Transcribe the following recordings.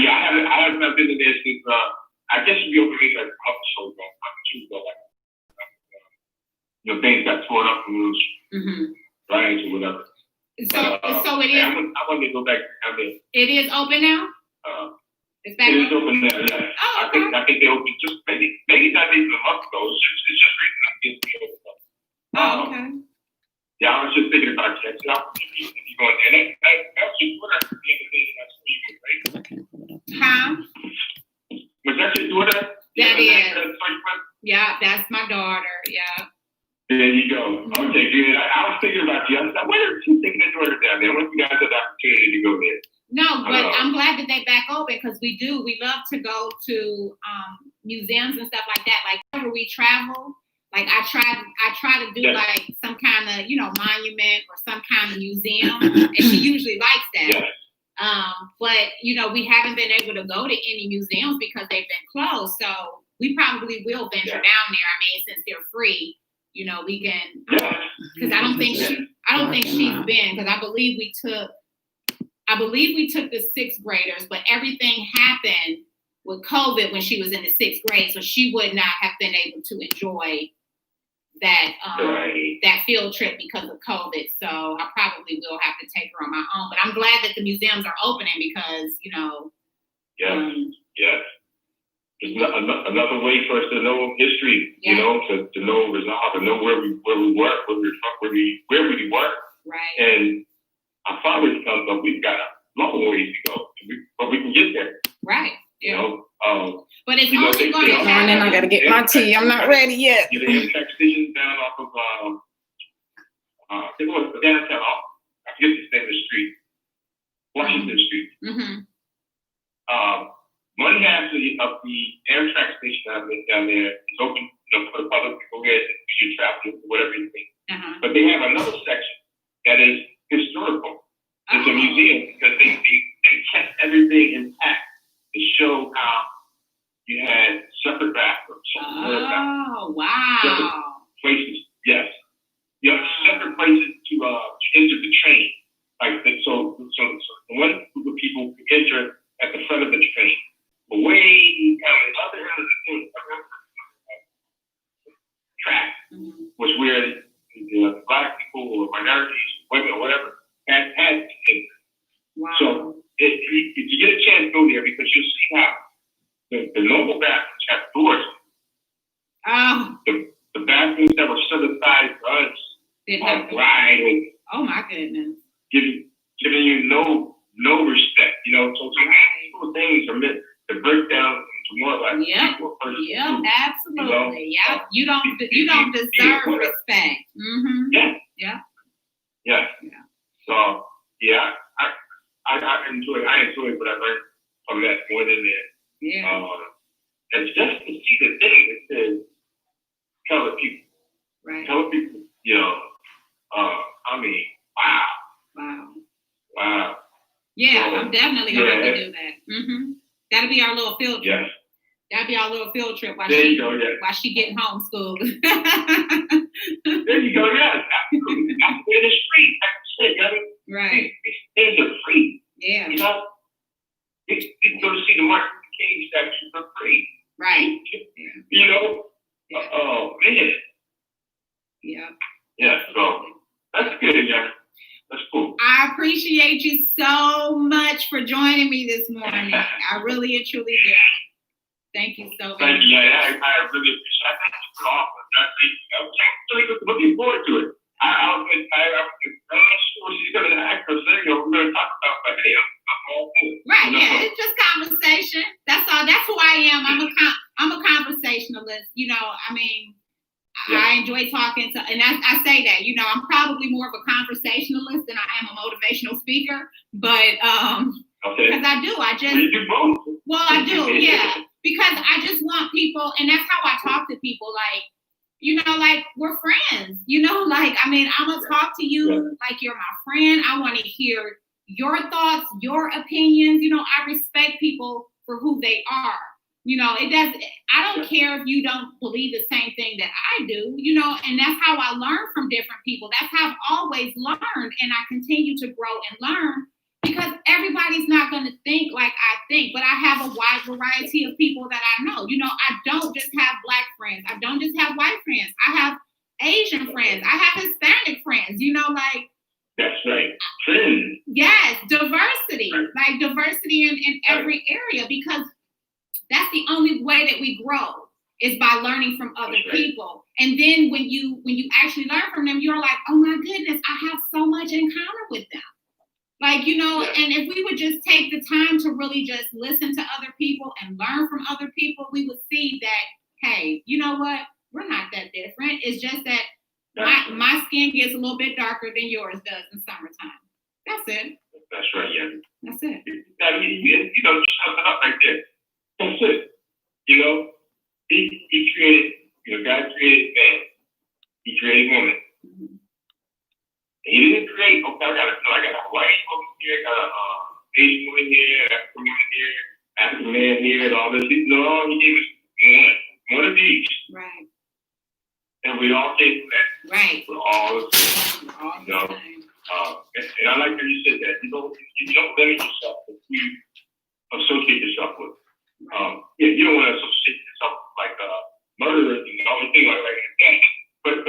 I haven't been to there since. I guess you'd be open maybe like a couple shows ago, like things got torn up from those riots or whatever. So it is. I want to go back down there. It is open now. It is open now. Yeah. Oh, okay. I think they opened just maybe not even a month ago. It's just recently. Oh, okay. Yeah, I was just thinking about that. So if you going there, that's your daughter. Huh? Was that your daughter? That is. Yeah, that's my daughter. Yeah. There you go. Okay, good. I was thinking about you. I was like, what is she taking the daughter down there? When you guys have the opportunity to go there? No, but I'm glad that they back open because we love to go to museums and stuff like that. Like whenever we travel, like I try to do like some kind of monument or some kind of museum, and she usually likes that. Yes. But we haven't been able to go to any museums because they've been closed. So we probably will venture down there. I mean, since they're free, we can. Because I don't think she's been. Because I believe we took the sixth graders, but everything happened with COVID when she was in the sixth grade, so she would not have been able to enjoy that that field trip because of COVID. So I probably will have to take her on my own. But I'm glad that the museums are opening because Yes. It's another way for us to know history. To know resolve, to know where we were, where we were. Right. And our fathers come, but we've got a long ways to go. But we can get there. Right. Yeah. But it's only going to happen. And then I got to get my tea. I'm not ready yet. The Amtrak stations down off of it was downtown. I forget the name of the street. Washington Street. One half of the Amtrak station down there is open, for the public to go ahead and do your travel, whatever you think. But they have another section that is historical. It's a museum because they kept everything intact to show how you had separate bathrooms. Oh, wow. Separate places, yes. You have separate places to enter the train. So one group of people enter at the front of the train. But way down the other end of the track was where the black people or minorities, women or whatever, had to enter. Wow. So if you get a chance, go there because you'll see how the normal bathrooms have doors. The bathrooms that were set aside for us are wide open. Oh my goodness. Giving you no respect. So some things are meant to break down into more like people. Yeah, absolutely. Yeah, you don't deserve respect. Yeah. So I enjoy what I learned from that going in there. Yeah. And just to see the thing that says colored people. Right. Colored people. I mean, wow. Yeah, I'm definitely gonna have to do that. That'll be our little field trip. Yes. That'll be our little field trip while she getting homeschooled. There you go. Yeah. Absolutely. In the street. Right. These things are free. Yeah. You can go to see the Martin Luther King statue for free. Right. Oh man. Yeah. Yeah. So that's good, yeah. That's cool. I appreciate you so much for joining me this morning. I really and truly do. Thank you so much. Thank you. Yeah, I really appreciate it. Thank you for the offer. I'm really looking forward to it. I'm sure she's going to act or sing, or we're going to talk about my day. I'm all good. Right, yeah, it's just conversation. That's all. That's who I am. I'm a conversationalist. I enjoy talking to, and I say that, I'm probably more of a conversationalist than I am a motivational speaker, but, because I do both. Well, I do, yeah, because I just want people, and that's how I talk to people, we're friends, I'm gonna talk to you like you're my friend. I want to hear your thoughts, your opinions. I respect people for who they are. I don't care if you don't believe the same thing that I do, and that's how I learn from different people. That's how I've always learned, and I continue to grow and learn because everybody's not going to think like I think, but I have a wide variety of people that I know. You know, I don't just have Black friends. I don't just have white friends. I have Asian friends. I have Hispanic friends. You know, like. That's right. Friends. Yes, diversity. Right. Like diversity in every area, because that's the only way that we grow is by learning from other people. And then when you actually learn from them, you're like, oh my goodness, I have so much in common with them. Like, you know, and if we would just take the time to really just listen to other people and learn from other people, we would see that, hey, you know what? We're not that different. It's just that my skin gets a little bit darker than yours does in summertime. That's it. That's right, yeah. That's it. I mean, you know, just sum it up right there. That's it. You know, he created, you know, God created man. He created woman. Mm-hmm. He didn't create, okay, I got a white woman here, I got a Asian woman here, African woman here, African man here, and all this. No, he gave us one of each. Right. And we all came from that. Right. We're all the same. You know? And I like how you said that. You don't limit yourself if you associate yourself with. Yeah, you don't want to associate yourself with like murderers and all the things like that. But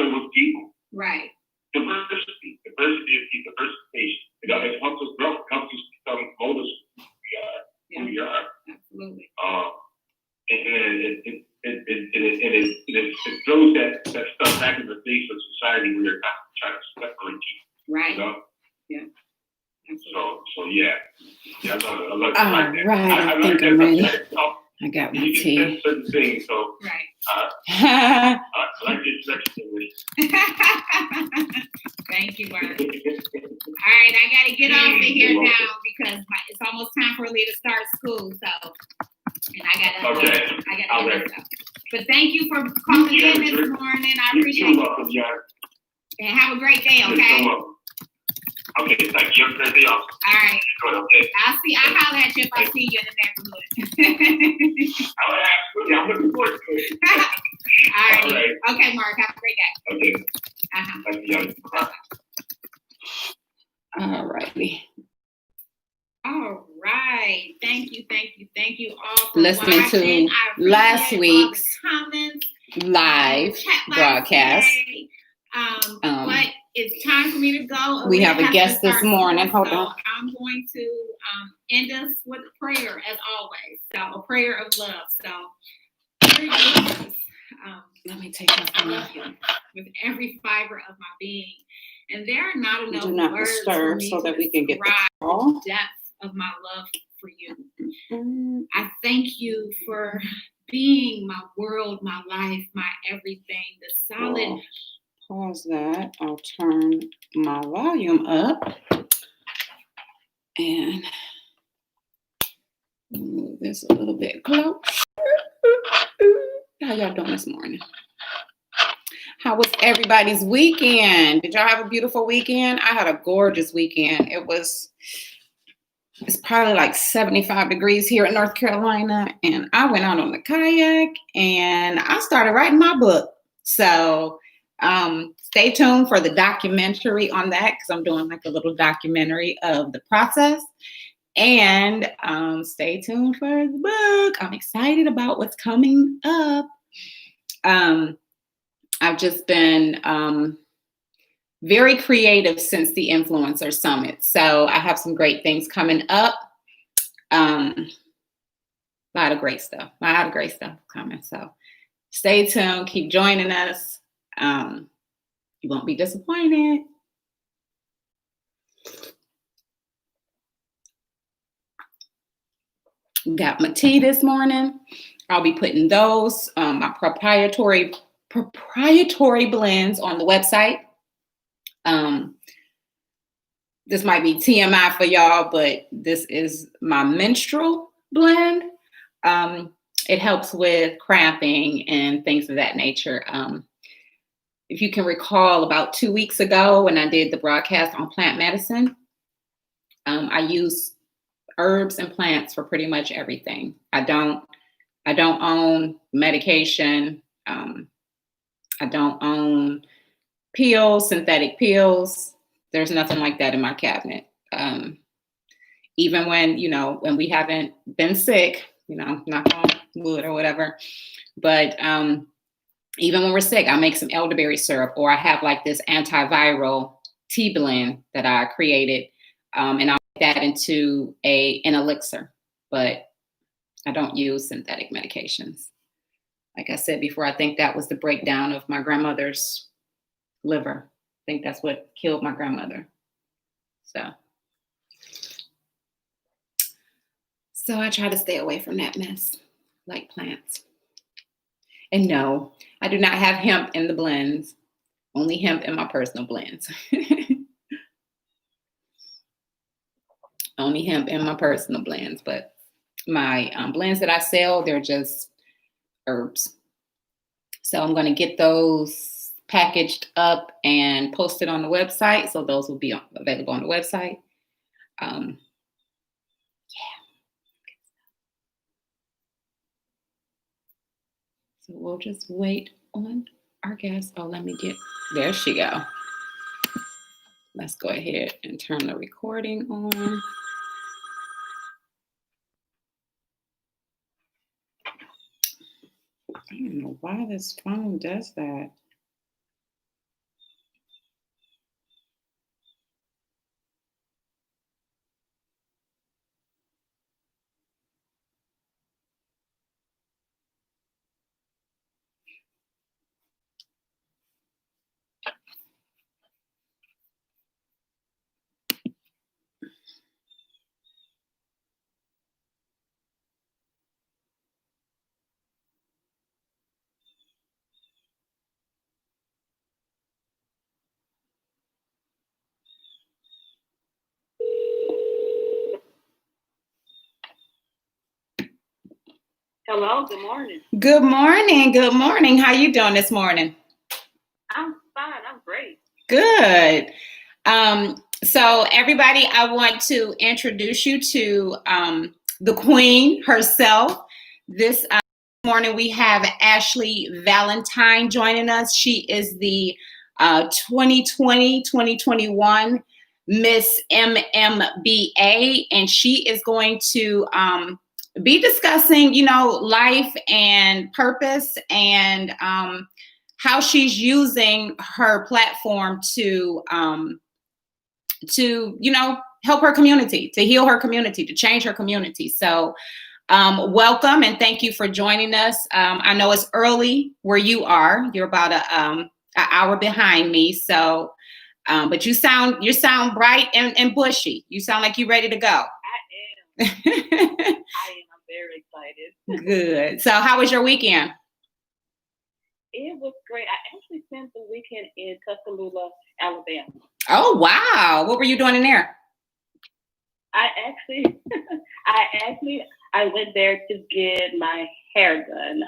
with people. Right. Diversity of people, diversification. You know, it helps us grow. It helps us become molders who we are. Absolutely. And it throws that stuff back in the face of society where they're trying to separate you. Right. You know? Yeah. So yeah. I love All like right, that. I think I'm ready. I got my tea. tea. You can certain things, so right. I like your section. Thank you, Mark. All right, I got to get off of here now because it's almost time for Lee to start school. So, and I got to do stuff. But thank you for calling in this morning. I appreciate it. And have a great day, okay? Okay, thank you. Have a great day also. All right. Good, okay. I'll holler at you if I see you in the neighborhood. Absolutely. I'm looking forward to it. All right. Okay, Mark. Have a great day. Okay. Thank you. All righty. All right. Thank you all for listening watching. to last week's live broadcast. But it's time for me to go. We have a guest this morning. Hold on. I'm going to end us with a prayer as always. So a prayer of love. So let me take my I love you with every fiber of my being. And there are not enough do not words disturb for me so to that we can get the depth of my love for you. I thank you for being my world, my life, my everything, the solid. Pause that. I'll turn my volume up and move this a little bit closer. How y'all doing this morning? How was everybody's weekend? Did y'all have a beautiful weekend? I had a gorgeous weekend. It's probably like 75 degrees here in North Carolina. And I went out on the kayak and I started writing my book. So stay tuned for the documentary on that because I'm doing like a little documentary of the process. And stay tuned for the book. I'm excited about what's coming up. I've just been very creative since the Influencer Summit. So I have some great things coming up. A lot of great stuff coming. So stay tuned. Keep joining us. You won't be disappointed. Got my tea this morning. I'll be putting those, my proprietary blends on the website. This might be TMI for y'all, but this is my menstrual blend. It helps with cramping and things of that nature. If you can recall, about 2 weeks ago when I did the broadcast on plant medicine, I use herbs and plants for pretty much everything. I don't own medication. I don't own pills, synthetic pills. There's nothing like that in my cabinet. even when, when we haven't been sick, knock on wood or whatever. But even when we're sick, I make some elderberry syrup, or I have like this antiviral tea blend that I created. And I'll make that into an elixir, but I don't use synthetic medications. Like I said before, I think that was the breakdown of my grandmother's liver. I think that's what killed my grandmother. So I try to stay away from that mess, like plants. And no, I do not have hemp in the blends, only hemp in my personal blends. Only hemp in my personal blends, but my blends that I sell, they're just herbs. So I'm going to get those packaged up and posted on the website. So those will be available on the website. So we'll just wait on our guest. Oh, there she go. Let's go ahead and turn the recording on. I don't know why this phone does that. Hello, good morning. Good morning. Good morning. How you doing this morning? I'm fine. I'm great. Good. So everybody, I want to introduce you to the queen herself. This morning we have Ashley Valentine joining us. She is the 2020-2021 Miss MMBA, and she is going to be discussing, life and purpose, and how she's using her platform to help her community, to heal her community, to change her community. So welcome, and thank you for joining us. I know it's early where you are. You're about an hour behind me. So, but you sound bright and bushy. You sound like you're ready to go. I am. I'm very excited. Good. So how was your weekend? It was great. I actually spent the weekend in Tuscaloosa, Alabama. Oh, wow. What were you doing in there? I went there to get my hair done.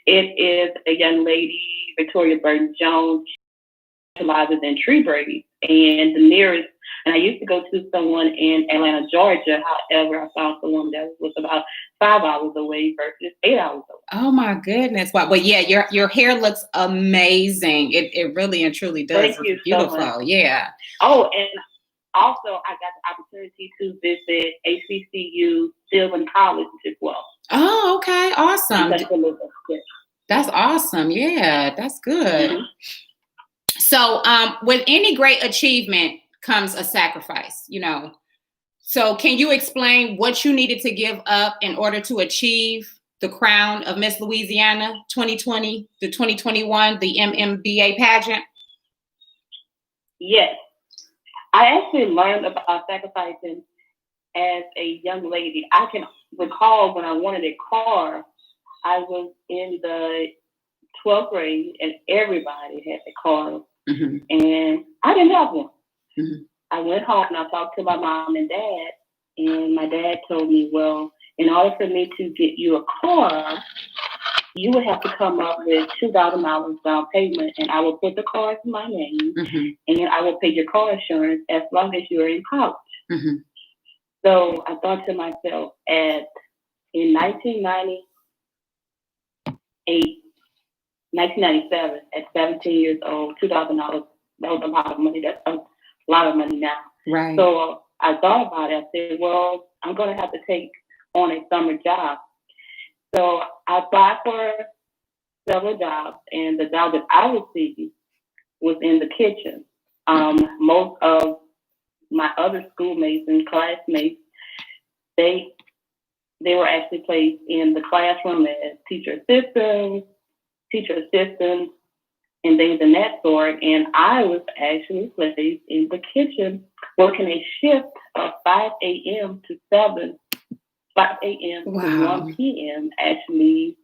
It is a young lady, Victoria Burton Jones, specializes in tree braids, and the nearest, and I used to go to someone in Atlanta, Georgia. However, I found someone that was about 5 hours away versus 8 hours away. Oh my goodness! Wow. But yeah, your hair looks amazing. It really and truly does. Thank you. Beautiful. So much. Yeah. Oh, and also I got the opportunity to visit HBCU Sibling College as well. Oh, okay. Awesome. That's awesome. Yeah, that's good. Mm-hmm. So with any great achievement comes a sacrifice, So can you explain what you needed to give up in order to achieve the crown of Miss Louisiana 2020, the 2021, the MMBA pageant? Yes. I actually learned about sacrificing as a young lady. I can recall when I wanted a car, I was in the 12th grade and everybody had a car. Mm-hmm. And I didn't have one. Mm-hmm. I went home and I talked to my mom and dad, and my dad told me, well, in order for me to get you a car, you would have to come up with $2,000 down payment, and I will put the car in my name, mm-hmm. and I will pay your car insurance as long as you're in college. Mm-hmm. So I thought to myself, in 1997, at 17 years old, $2,000, that was a lot of money. That's a lot of money now. Right. So I thought about it. I said, well, I'm going to have to take on a summer job. So I applied for several jobs, and the job that I was seeking was in the kitchen. Most of my other schoolmates and classmates, they were actually placed in the classroom as teacher assistants, and things of that sort. And I was actually placed in the kitchen, working a shift of 5 a.m. to 5 a.m. to 1 p.m. actually,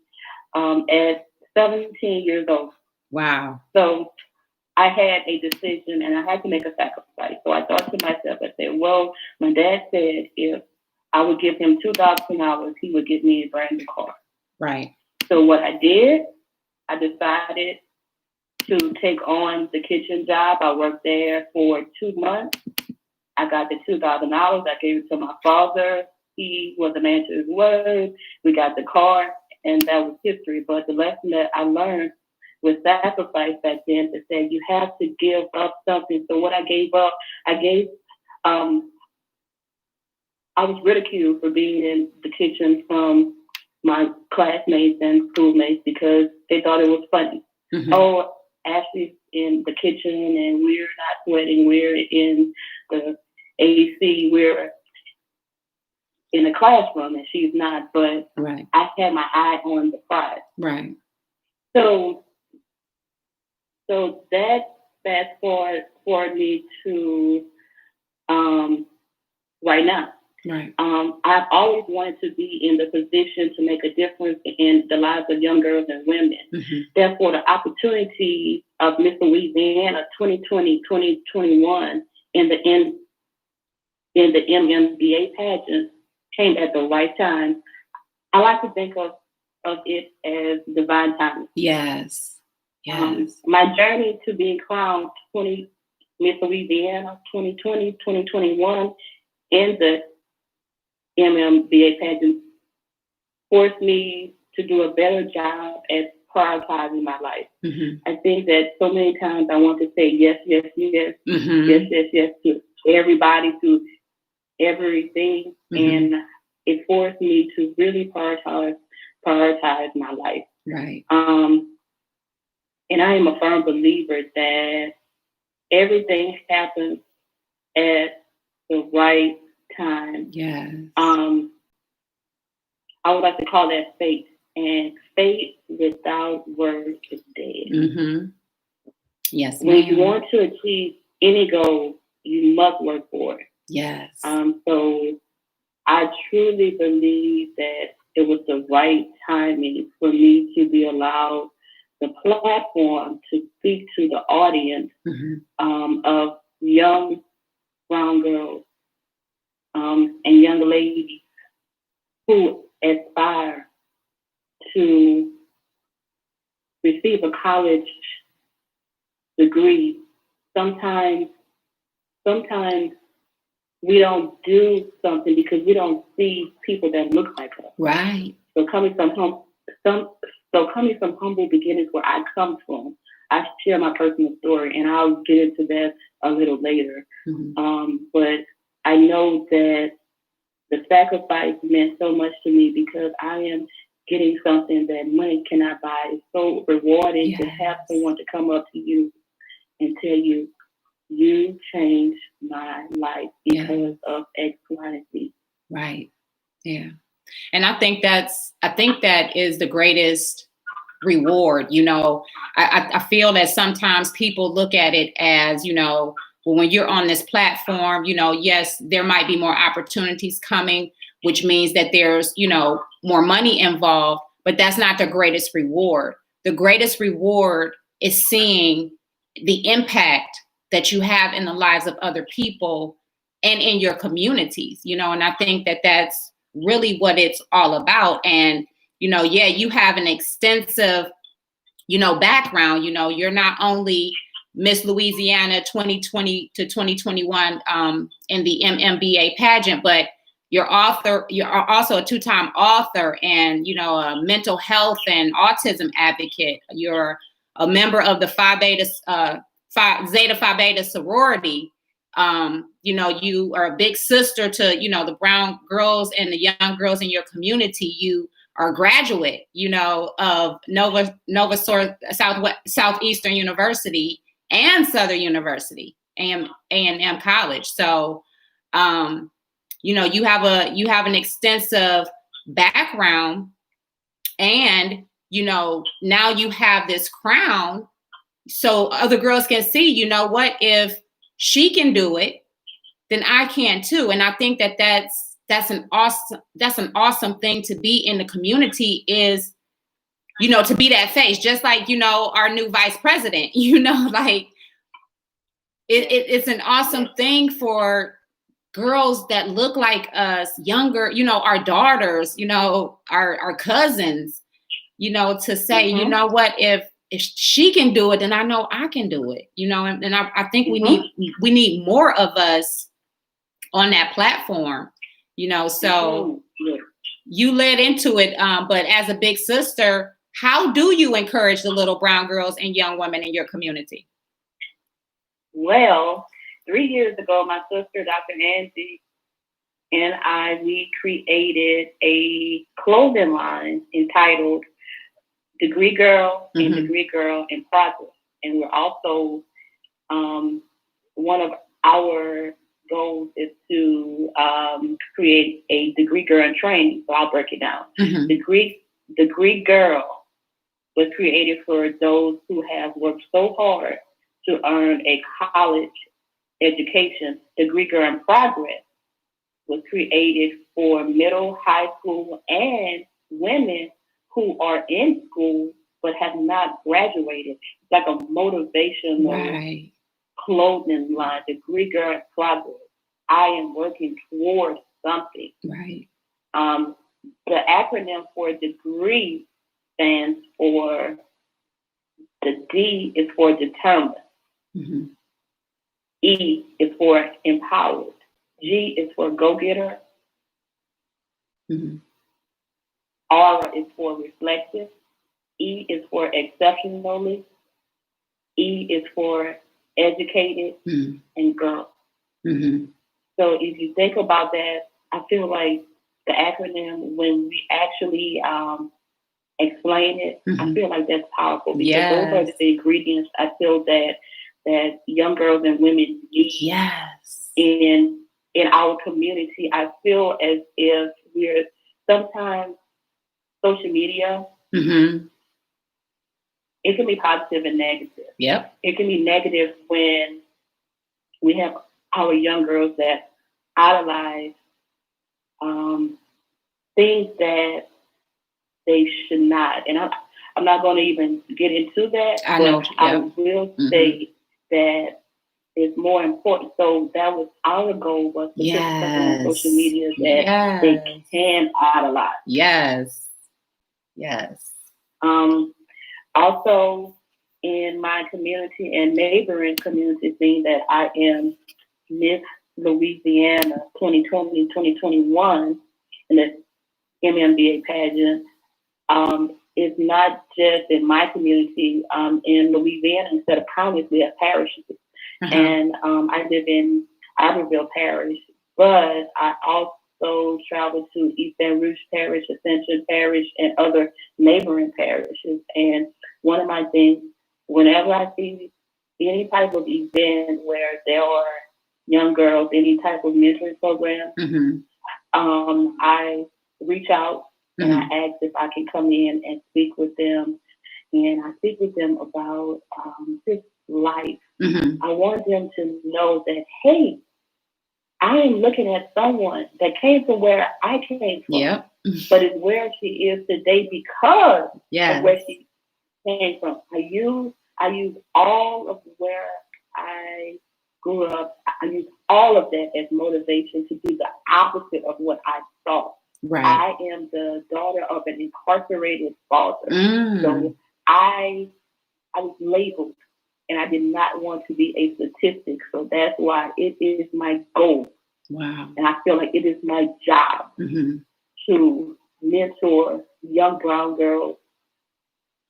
at 17 years old. Wow. So I had a decision and I had to make a sacrifice. So I thought to myself, I said, well, my dad said if I would give him $2,000, he would give me a brand new car. Right. So what I did, I decided to take on the kitchen job. I worked there for 2 months. I got the $2,000. I gave it to my father. He was a man to his word. We got the car, and that was history. But the lesson that I learned was sacrifice back then, to say you have to give up something. So what I gave up, I was ridiculed for being in the kitchen from my classmates and schoolmates because they thought it was funny. Mm-hmm. Oh, Ashley's in the kitchen and we're not sweating. We're in the AC. We're in the classroom and she's not. But right. I had my eye on the prize. Right. So that fast forward me to right now. Right. I've always wanted to be in the position to make a difference in the lives of young girls and women. Mm-hmm. Therefore, the opportunity of Miss Louisiana 2020-2021 in the MMBA pageant came at the right time. I like to think of it as divine timing. Yes. Yes. My journey to being crowned Miss Louisiana 2020-2021 in the MMBA pageant forced me to do a better job at prioritizing my life. Mm-hmm. I think that so many times I want to say yes, yes, yes, mm-hmm. yes to everybody, to everything, mm-hmm. and it forced me to really prioritize my life. Right. And I am a firm believer that everything happens at the right time. Yes. I would like to call that faith. And faith without words is dead. Mm-hmm. Yes. When you want to achieve any goal, you must work for it. Yes. So I truly believe that it was the right timing for me to be allowed the platform to speak to the audience, mm-hmm. Of young brown girls and young ladies who aspire to receive a college degree. Sometimes we don't do something because we don't see people that look like us. Right. So coming from humble beginnings where I come from, I share my personal story, and I'll get into that a little later. Mm-hmm. But I know that the sacrifice meant so much to me because I am getting something that money cannot buy. It's so rewarding to have someone to come up to you and tell you, you changed my life because of X, Y, and Z. Right. Yeah. And I think that is the greatest reward. You know, I feel that sometimes people look at it as, you know, well, when you're on this platform, you know, yes, there might be more opportunities coming, which means that there's, you know, more money involved, but that's not the greatest reward. The greatest reward is seeing the impact that you have in the lives of other people and in your communities, you know, and I think that that's really what it's all about. And, you know, yeah, you have an extensive, you know, background. You know, you're not only Miss Louisiana 2020 to 2021 in the MMBA pageant, but you're also a 2-time author and, you know, a mental health and autism advocate. You're a member of the Zeta Phi Beta sorority. you know, you are a big sister to, you know, the brown girls and the young girls in your community. You are a graduate, you know, of Southeastern University and Southern University and A&M College. So, you know, you have an extensive background, and, you know, now you have this crown, so other girls can see, you know what, if she can do it, then I can too. And I think that that's an awesome thing to be in the community, is, you know, to be that face, just like, you know, our new vice president, you know, like it's an awesome thing for girls that look like us, younger, you know, our daughters, you know, our cousins, you know, to say, you know what, if she can do it, then I know I can do it, you know, and I think we need more of us on that platform, you know. So you led into it, but as a big sister, how do you encourage the little brown girls and young women in your community? Well, 3 years ago, my sister, Dr. Nancy, and we created a clothing line entitled Degree Girl and Degree Girl in Progress. And we're also, one of our goals is to create a Degree Girl in Training. So I'll break it down. Degree Girl was created for those who have worked so hard to earn a college education. Degree Girl in Progress was created for middle, high school, and women who are in school but have not graduated. It's like a motivational clothing line. Degree Girl in Progress. I am working towards something. Right. The acronym for degree stands for, the D is for determined. E is for empowered. G is for go-getter. R is for reflective. E is for exceptionally. E is for educated and girl. So if you think about that, I feel like the acronym, when we actually explain it, I feel like that's powerful, because those are the ingredients I feel that young girls and women need in our community. I feel as if we're sometimes social media, it can be positive and negative. It can be negative when we have our young girls that idolize things that they should not. And I'm not going to even get into that. I will say that it's more important. So that was our goal, was to put something on social media that they can idolize. Also, in my community and neighboring community, seeing that I am Miss Louisiana 2020-2021 in the MMBA pageant, it's not just in my community. In Louisiana, instead of counties, we have parishes. And I live in Iberville Parish, but I also travel to East Baton Rouge Parish, Ascension Parish, and other neighboring parishes. And one of my things, whenever I see any type of event where there are young girls, any type of mentoring program, I reach out and I ask if I can come in and speak with them. And I speak with them about just life. I want them to know that, hey, I am looking at someone that came from where I came from, but is where she is today because of where she came from. I use all of where I grew up. I use all of that as motivation to do the opposite of what I saw. I am the daughter of an incarcerated father. So I was labeled, and I did not want to be a statistic. So that's why it is my goal. And I feel like it is my job to mentor young brown girls,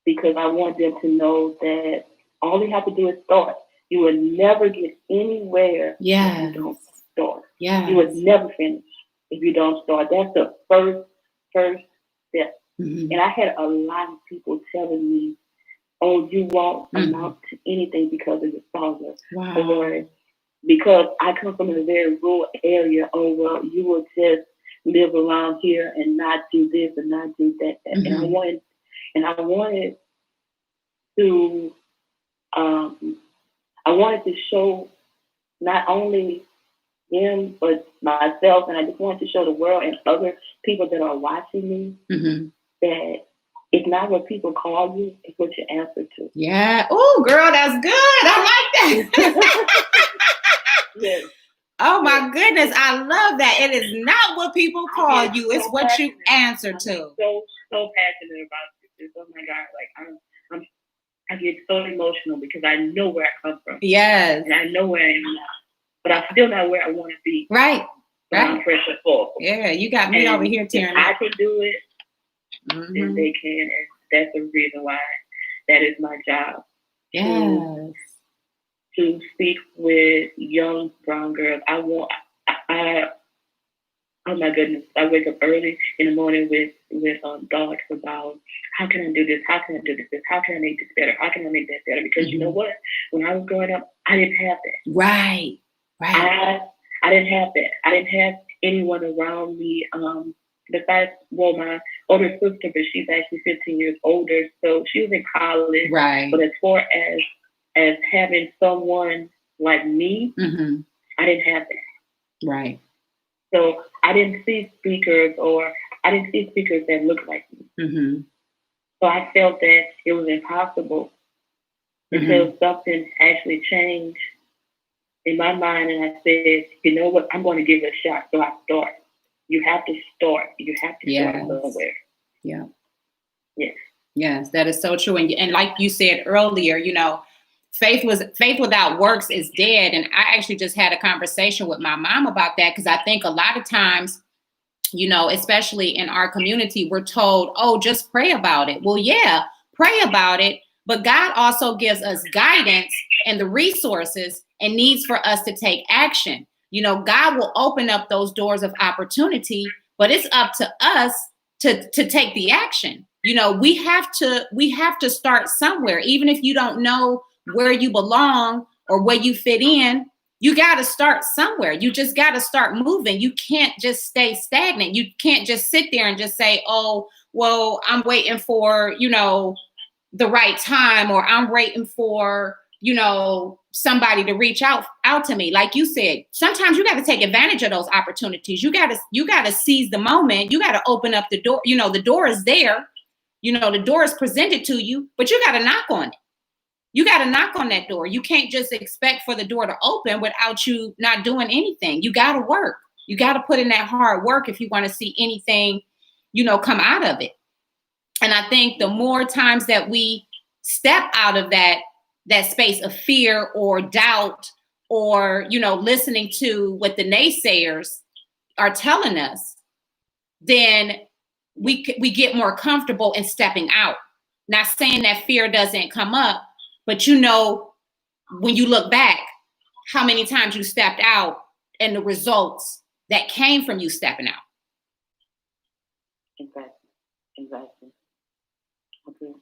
because I want them to know that all they have to do is start. You will never get anywhere if you don't start. Yeah. You would never finish if you don't start. That's the first step. Mm-hmm. And I had a lot of people telling me, "Oh, you won't amount to anything because of your father." Wow. Or because I come from a very rural area. Oh, well, you will just live around here and not do this and not do that. Mm-hmm. And I wanted to, I wanted to show not only him but myself, and I just wanted to show the world and other people that are watching me that it's not what people call you, it's what you answer to. Yeah. Oh, girl, that's good. I like that. Yes. Oh my goodness, I love that. It is not what people call you; it's what you answer to. So passionate about this. Oh my God, like I get so emotional because I know where I come from. Yes. And I know where I am now, but I'm still not where I want to be. Right. I'm fresh and full. Yeah, you got me over here tearing up. I can do it, then they can, and that's the reason why that is my job. Yes. To speak with young brown girls. Oh my goodness, I wake up early in the morning with thoughts about how can I do this? How can I do this? How can I make this better? How can I make that better? Because you know what? When I was growing up, I didn't have that. Right. I didn't have that. I didn't have anyone around me. Besides, well, my older sister, but she's actually 15 years older, so she was in college. Right. But as far as having someone like me, I didn't have that. Right. So I didn't see speakers that looked like me. So I felt that it was impossible until something actually changed in my mind, and I said, you know what, I'm going to give it a shot. So I start. You have to start. You have to start somewhere. Yeah. Yes. Yes, that is so true. And like you said earlier, you know, faith without works is dead. And I actually just had a conversation with my mom about that, because I think a lot of times, you know, especially in our community, we're told, oh, just pray about it. Well, yeah, pray about it. But God also gives us guidance and the resources and needs for us to take action. You know, God will open up those doors of opportunity, but it's up to us to take the action. You know, we have to start somewhere. Even if you don't know where you belong or where you fit in, you got to start somewhere. You just got to start moving. You can't just stay stagnant. You can't just sit there and just say, oh, well, I'm waiting for, you know, the right time, or I'm waiting for, you know, somebody to reach out to me. Like you said, sometimes you got to take advantage of those opportunities. You got to seize the moment. You got to open up the door. You know, the door is there. You know, the door is presented to you, but you got to knock on it. You got to knock on that door. You can't just expect for the door to open without you not doing anything. You got to work. You got to put in that hard work if you want to see anything, you know, come out of it. And I think the more times that we step out of that space of fear or doubt, or, you know, listening to what the naysayers are telling us, then we get more comfortable in stepping out. Not saying that fear doesn't come up, but you know, when you look back, how many times you stepped out and the results that came from you stepping out. Exactly. Okay.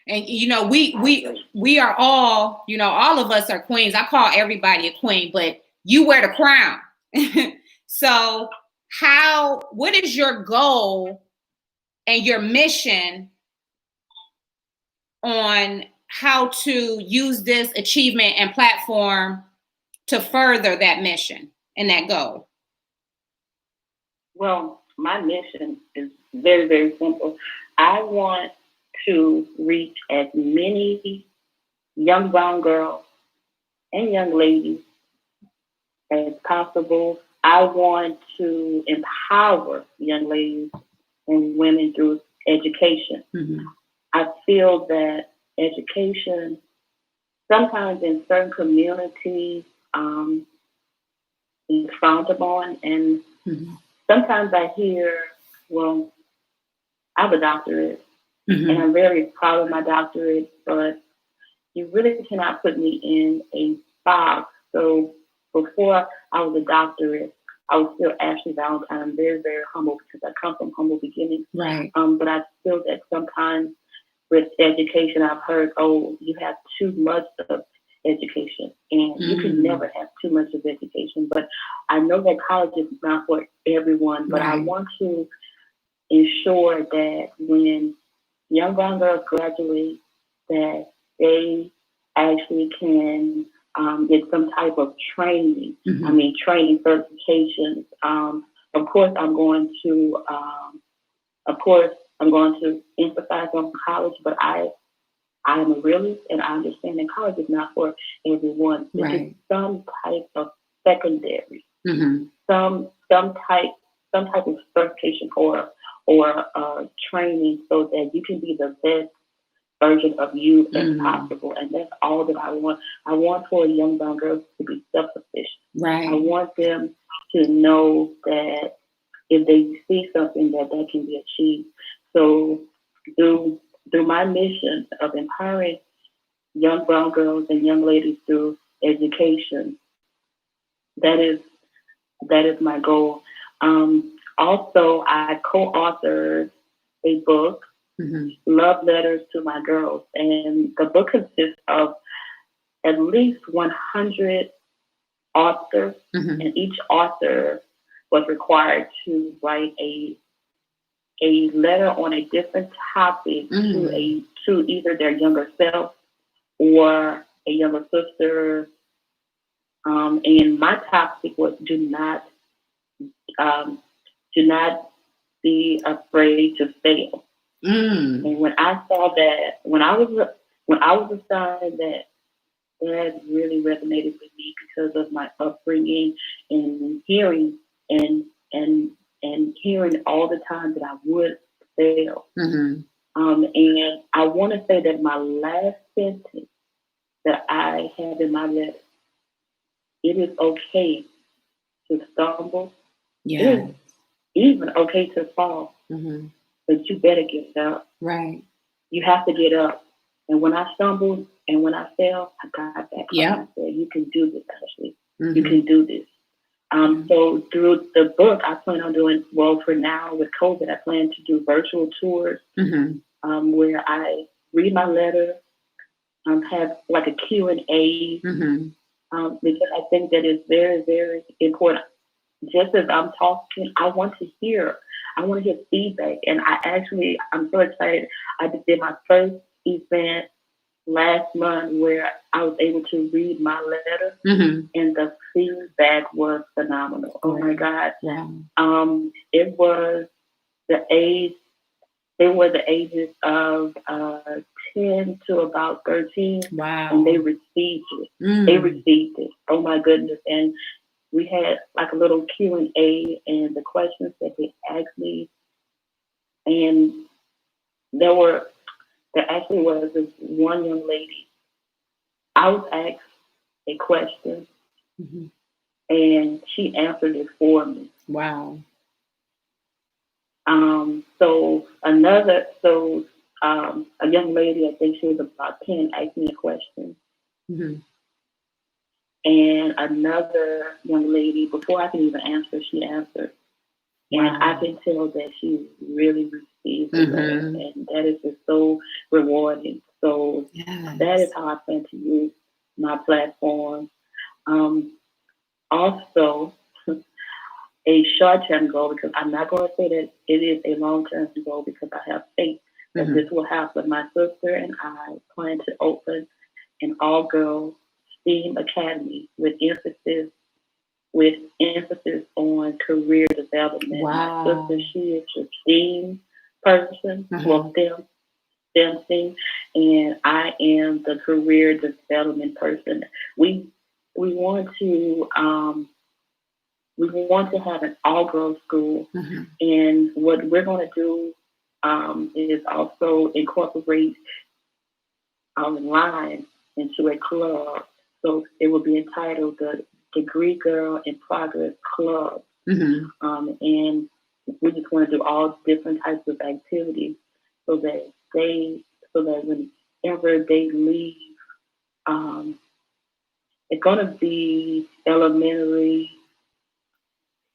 And, you know, we are all, you know, all of us are queens. I call everybody a queen, but you wear the crown. So what is your goal and your mission on how to use this achievement and platform to further that mission and that goal? Well, my mission is very, very simple. I want to reach as many young brown girls and young ladies as possible. I want to empower young ladies and women through education. I feel that education, sometimes in certain communities, is frowned upon. And sometimes I hear, well, I have a doctorate, and I'm very proud of my doctorate, but you really cannot put me in a box. So before I was a doctorate, I was still Ashley Valentine. I'm very, very humble because I come from humble beginnings. Right. But I feel that sometimes with education, I've heard, oh, you have too much of education, and you can never have too much of education. But I know that college is not for everyone, but I want to ensure that when young brown girls graduate, that they actually can get some type of training. I mean, training certifications. Of course, I'm going to emphasize on college, but I am a realist, and I understand that college is not for everyone. It's just some type of secondary, some type of certification or training, so that you can be the best version of you as possible. And that's all that I want. I want for young brown girls to be self-sufficient. Right. I want them to know that if they see something, that can be achieved. So through my mission of empowering young brown girls and young ladies through education, that is my goal. Also, I co-authored a book, Love Letters to My Girls, and the book consists of at least 100 authors, and each author was required to write a letter on a different topic to either their younger self or a younger sister. And my topic was do not be afraid to fail. And when I saw that, when I was assigned that really resonated with me because of my upbringing and hearing hearing all the time that I would fail. And I want to say that my last sentence that I have in my letter, it is okay to stumble. Yeah. It is even okay to fall. But you better get up. Right. You have to get up. And when I stumbled and when I fell, I got back up. I said, you can do this, Ashley. You can do this. So through the book, I plan on doing, well, for now with COVID, I plan to do virtual tours where I read my letter, have like a Q&A, because I think that is very, very important. Just as I'm talking, I want to hear feedback. And I'm so excited. I just did my first event last month where I was able to read my letter, and the feedback was phenomenal. Oh my God. It was the ages of 10 to about 13. Wow. And they received it. They received it. Oh my goodness. And we had like a little Q&A, and the questions that they asked me, and there actually was this one young lady. I was asked a question, and she answered it for me. Wow. A young lady, I think she was about 10, asked me a question. And another young lady, before I could even answer, she answered. And I can tell that she really received it, and that is just so rewarding. So that is how I plan to use my platform. Also, a short-term goal, because I'm not going to say that it is a long-term goal, because I have faith that this will happen. My sister and I plan to open an all-girls STEAM academy with emphasis on career development. Wow. My sister, she is a STEAM person, well, STEM, and I am the career development person. We want to have an all-girls school, and what we're going to do is also incorporate online into a club. So it will be entitled the Degree Girl in Progress Club. And we just want to do all different types of activities so that whenever they leave, it's going to be elementary,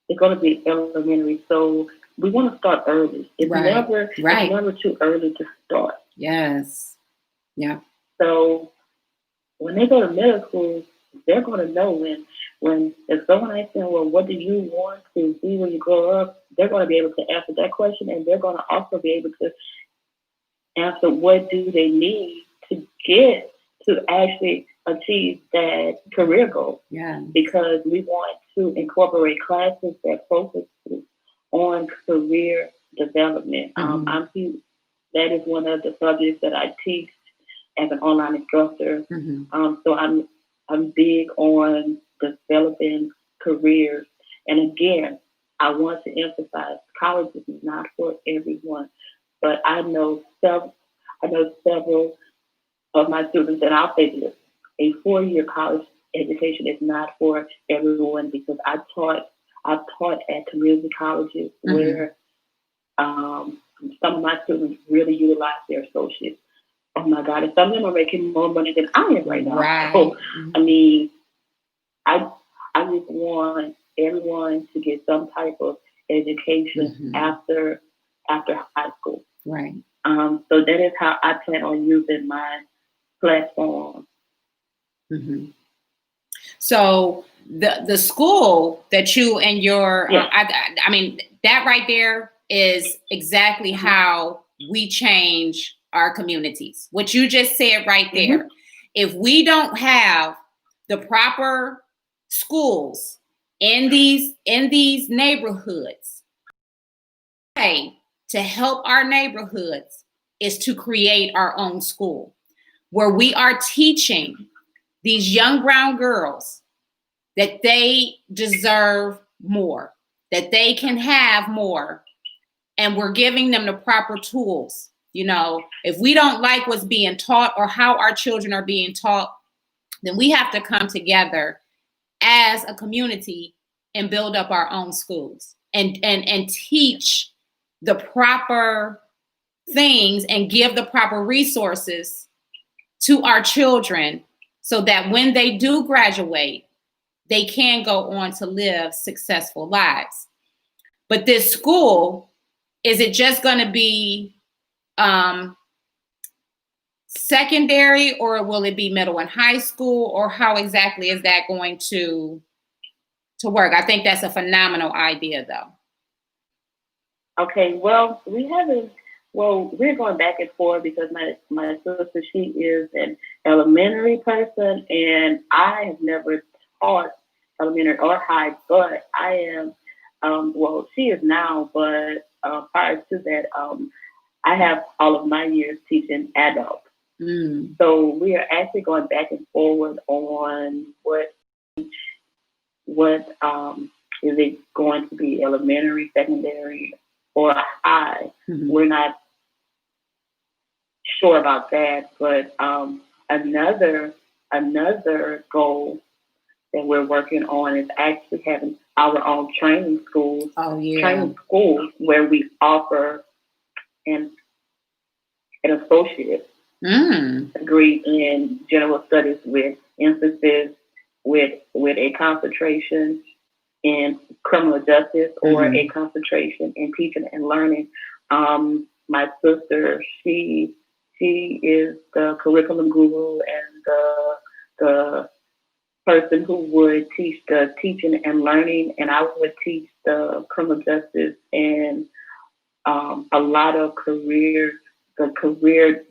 it's going to be elementary. So we want to start early. It's never too early to start. Yes. Yeah. So when they go to middle school, they're going to know when if someone asks them, well, what do you want to be when you grow up? They're going to be able to answer that question, and they're going to also be able to answer what do they need to get to actually achieve that career goal. Yeah. Because we want to incorporate classes that focus on career development. Mm-hmm. That is one of the subjects that I teach as an online instructor. Mm-hmm. So I'm big on developing careers. And again, I want to emphasize college is not for everyone. But I know several of my students, and I'll say this: a 4-year college education is not for everyone, because I've taught at community colleges where some of my students really utilize their associates. Oh my God, and some of them are making more money than I am right now. Right. So, I mean, I just want everyone to get some type of education after high school. Right. So that is how I plan on using my platform. Mm-hmm. So the school that you and your, I mean, that right there is exactly how we change our communities. What you just said right there. Mm-hmm. If we don't have the proper schools in these neighborhoods, to help our neighborhoods is to create our own school where we are teaching these young brown girls that they deserve more, that they can have more, and we're giving them the proper tools. You know, if we don't like what's being taught or how our children are being taught, then we have to come together as a community and build up our own schools and teach the proper things and give the proper resources to our children so that when they do graduate, they can go on to live successful lives. But this school, is it just going to be secondary, or will it be middle and high school, or how exactly is that going to work? I think that's a phenomenal idea, though. Okay, well, we're going back and forth because my sister, she is an elementary person, and I have never taught elementary or high, but I am, she is now, but prior to that, I have all of my years teaching adults. So we are actually going back and forward on what is it going to be, elementary, secondary, or high. We're not sure about that, but another goal that we're working on is actually having our own training schools. Training schools where we offer an associate degree in general studies with emphasis with a concentration in criminal justice or a concentration in teaching and learning. My sister, she is the curriculum guru and the person who would teach the teaching and learning, and I would teach the criminal justice and a lot of career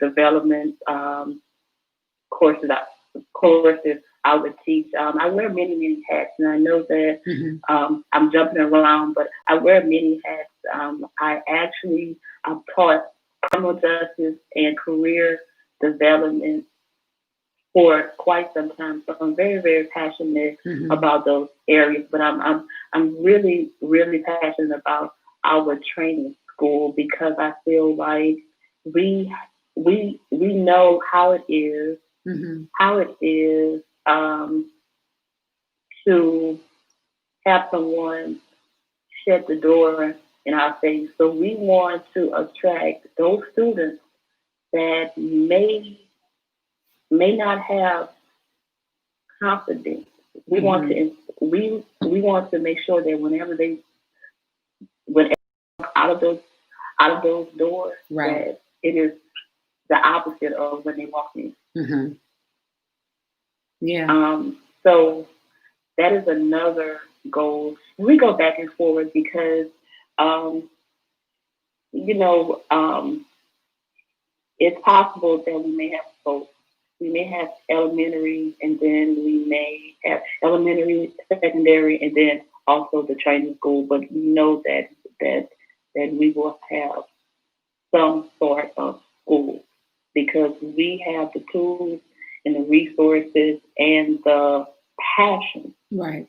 development courses I would teach. I wear many hats, and I know that I'm jumping around, but I wear many hats. I've taught criminal justice and career development for quite some time, so I'm very, very passionate about those areas. But I'm really, really passionate about our training school because I feel like we know how it is to have someone shut the door in our face. So we want to attract those students that may not have confidence. We want we want to make sure that whenever out of those doors, right. that it is the opposite of when they walk in. Mm-hmm. Yeah. So that is another goal. We go back and forward because, it's possible that we may have both. We may have elementary, and then we may have elementary, secondary, and then also the training school. But we know that we will have some sort of school because we have the tools and the resources and the passion, right,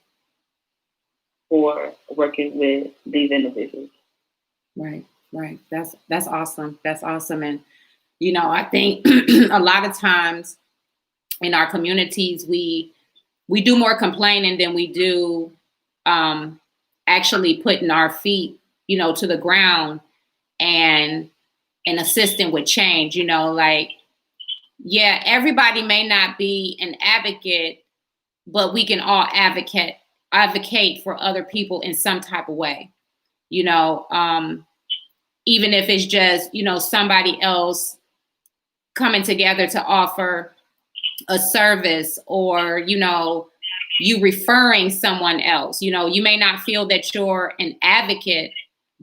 for working with these individuals. Right. That's awesome. That's awesome. And I think a lot of times in our communities, we do more complaining than we do actually putting our feet, to the ground and assisting with change. Everybody may not be an advocate, but we can all advocate for other people in some type of way. Even if it's just, somebody else coming together to offer a service, or, you referring someone else. You may not feel that you're an advocate,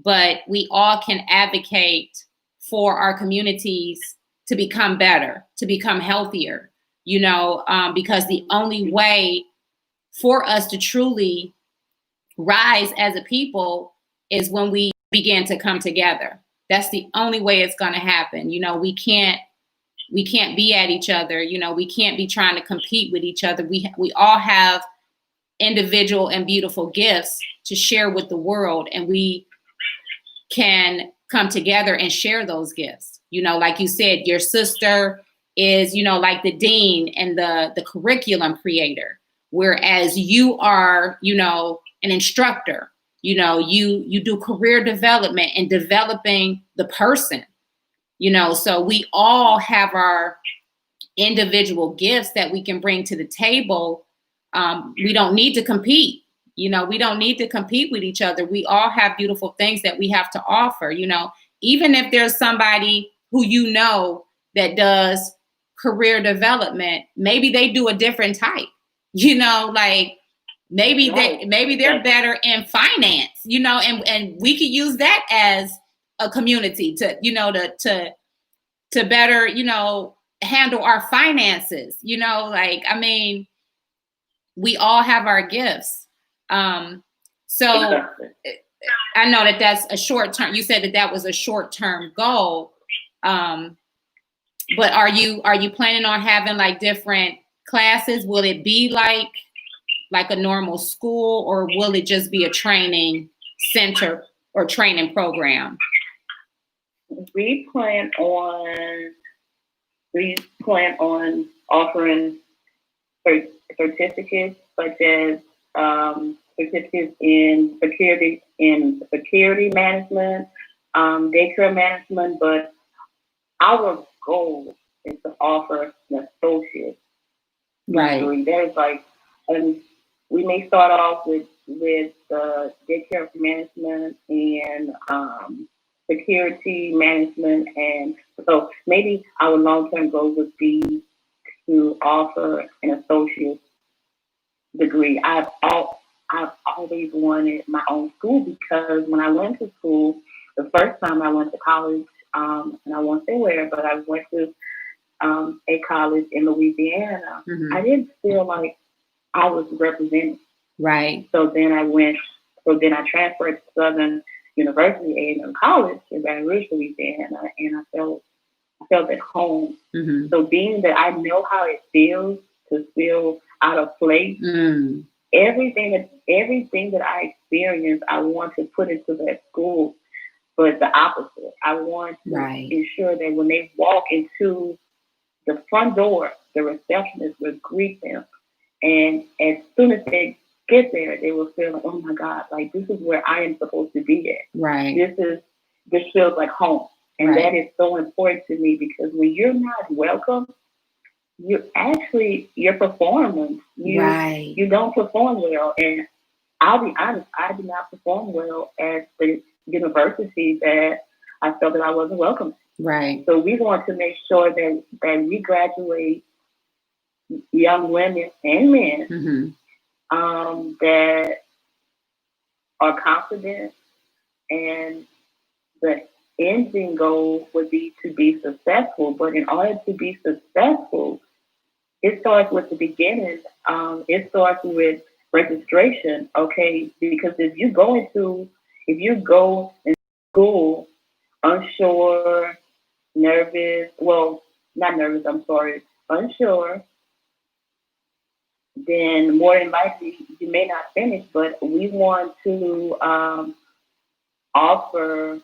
but we all can advocate for our communities to become better, to become healthier, because the only way for us to truly rise as a people is when we begin to come together. That's the only way it's going to happen. We can't be at each other. We can't be trying to compete with each other. We all have individual and beautiful gifts to share with the world, and we can come together and share those gifts. Like you said, your sister is, like the dean and the curriculum creator, whereas you are, an instructor. You do career development and developing the person. So we all have our individual gifts that we can bring to the table. We don't need to compete. We don't need to compete with each other. We all have beautiful things that we have to offer. Even if there's somebody who that does career development, maybe they do a different type. Maybe they're better in finance. And we could use that as a community to better, handle our finances. We all have our gifts. So I know that that's a short term. You said that was a short-term goal. But are you planning on having like different classes? Will it be like a normal school, or will it just be a training center or training program? We plan on offering certificates, such as certificates in security management, daycare management. But our goal is to offer an associate. Right. There's we may start off with daycare management and security management, and so maybe our long-term goal would be to offer an associate degree. I've always wanted my own school, because when I went to school, the first time I went to college, and I won't say where, but I went to a college in Louisiana. Mm-hmm. I didn't feel like I was represented. Right. So then I transferred to Southern University, A&M College in Baton Rouge, Louisiana, and I felt at home. Mm-hmm. So being that I know how it feels to feel out of place, everything that I experienced, I want to put into that school, but the opposite. I want to ensure that when they walk into the front door, the receptionist will greet them, and as soon as they get there, they will feel like, oh my God, like this is where I am supposed to be at. Right. This feels like home. And that is so important to me, because when you're not welcome, your performance, you don't perform well. And I'll be honest, I did not perform well at the university that I felt that I wasn't welcome. Right. So we want to make sure that we graduate young women and men that are confident, and the ending goal would be to be successful. But in order to be successful, it starts with the beginning. It starts with registration, okay? Because if you go in school unsure, nervous, well, not nervous, I'm sorry, unsure, then more than likely you may not finish. But we want to offer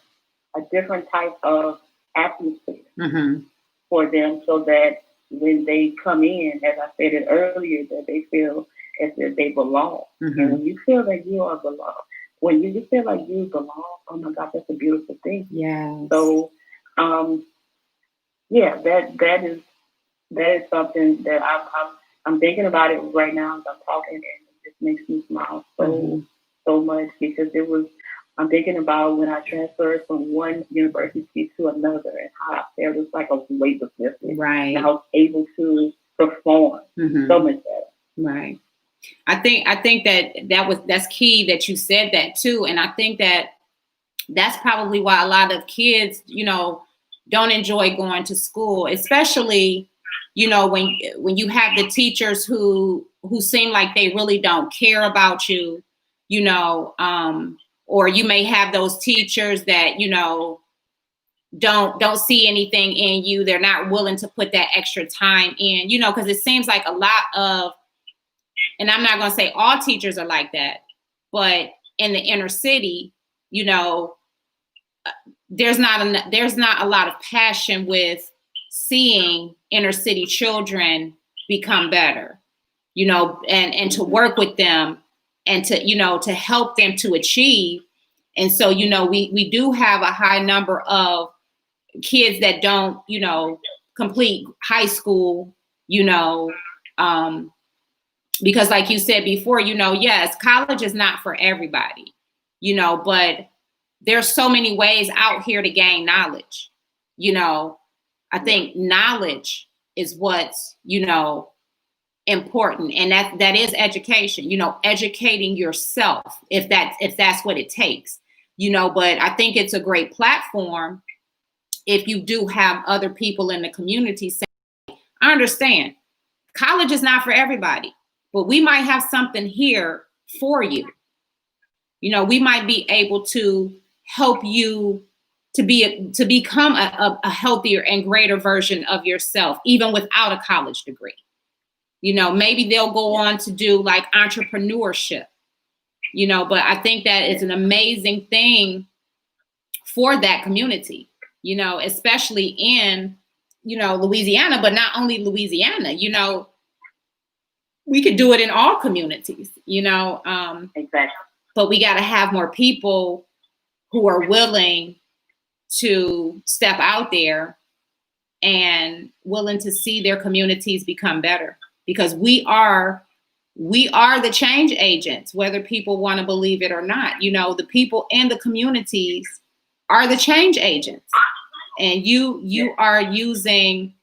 a different type of atmosphere for them, so that when they come in, as I stated earlier, that they feel as if they belong. And when you feel that you are belong, when you feel like you belong, oh my God, that's a beautiful thing. Yeah. So, that is something that I'm thinking about it right now as I'm talking, and it just makes me smile so much, because I'm thinking about when I transferred from one university to another, and how I felt it's like a weight was lifted. Right. And I was able to perform so much better. Right. I think that's key that you said that too. And I think that's probably why a lot of kids, don't enjoy going to school, especially, when you have the teachers who seem like they really don't care about you, or you may have those teachers that, don't see anything in you. They're not willing to put that extra time in, because it seems like a lot of, and I'm not going to say all teachers are like that, but in the inner city, there's not a lot of passion with seeing inner city children become better, and to work with them, and to help them to achieve. And so, we do have a high number of kids that don't, complete high school, because like you said before, yes, college is not for everybody, but there's so many ways out here to gain knowledge. I think knowledge is what's, important. And that is education, educating yourself, if that's what it takes, but I think it's a great platform if you do have other people in the community saying, I understand college is not for everybody, but we might have something here for you. We might be able to help you to become a healthier and greater version of yourself, even without a college degree. Maybe they'll go on to do like entrepreneurship, but I think that is an amazing thing for that community, especially in, Louisiana, but not only Louisiana, we could do it in all communities, Exactly. But we got to have more people who are willing to step out there and willing to see their communities become better, because we are the change agents, whether people want to believe it or not. The people in the communities are the change agents, and you are using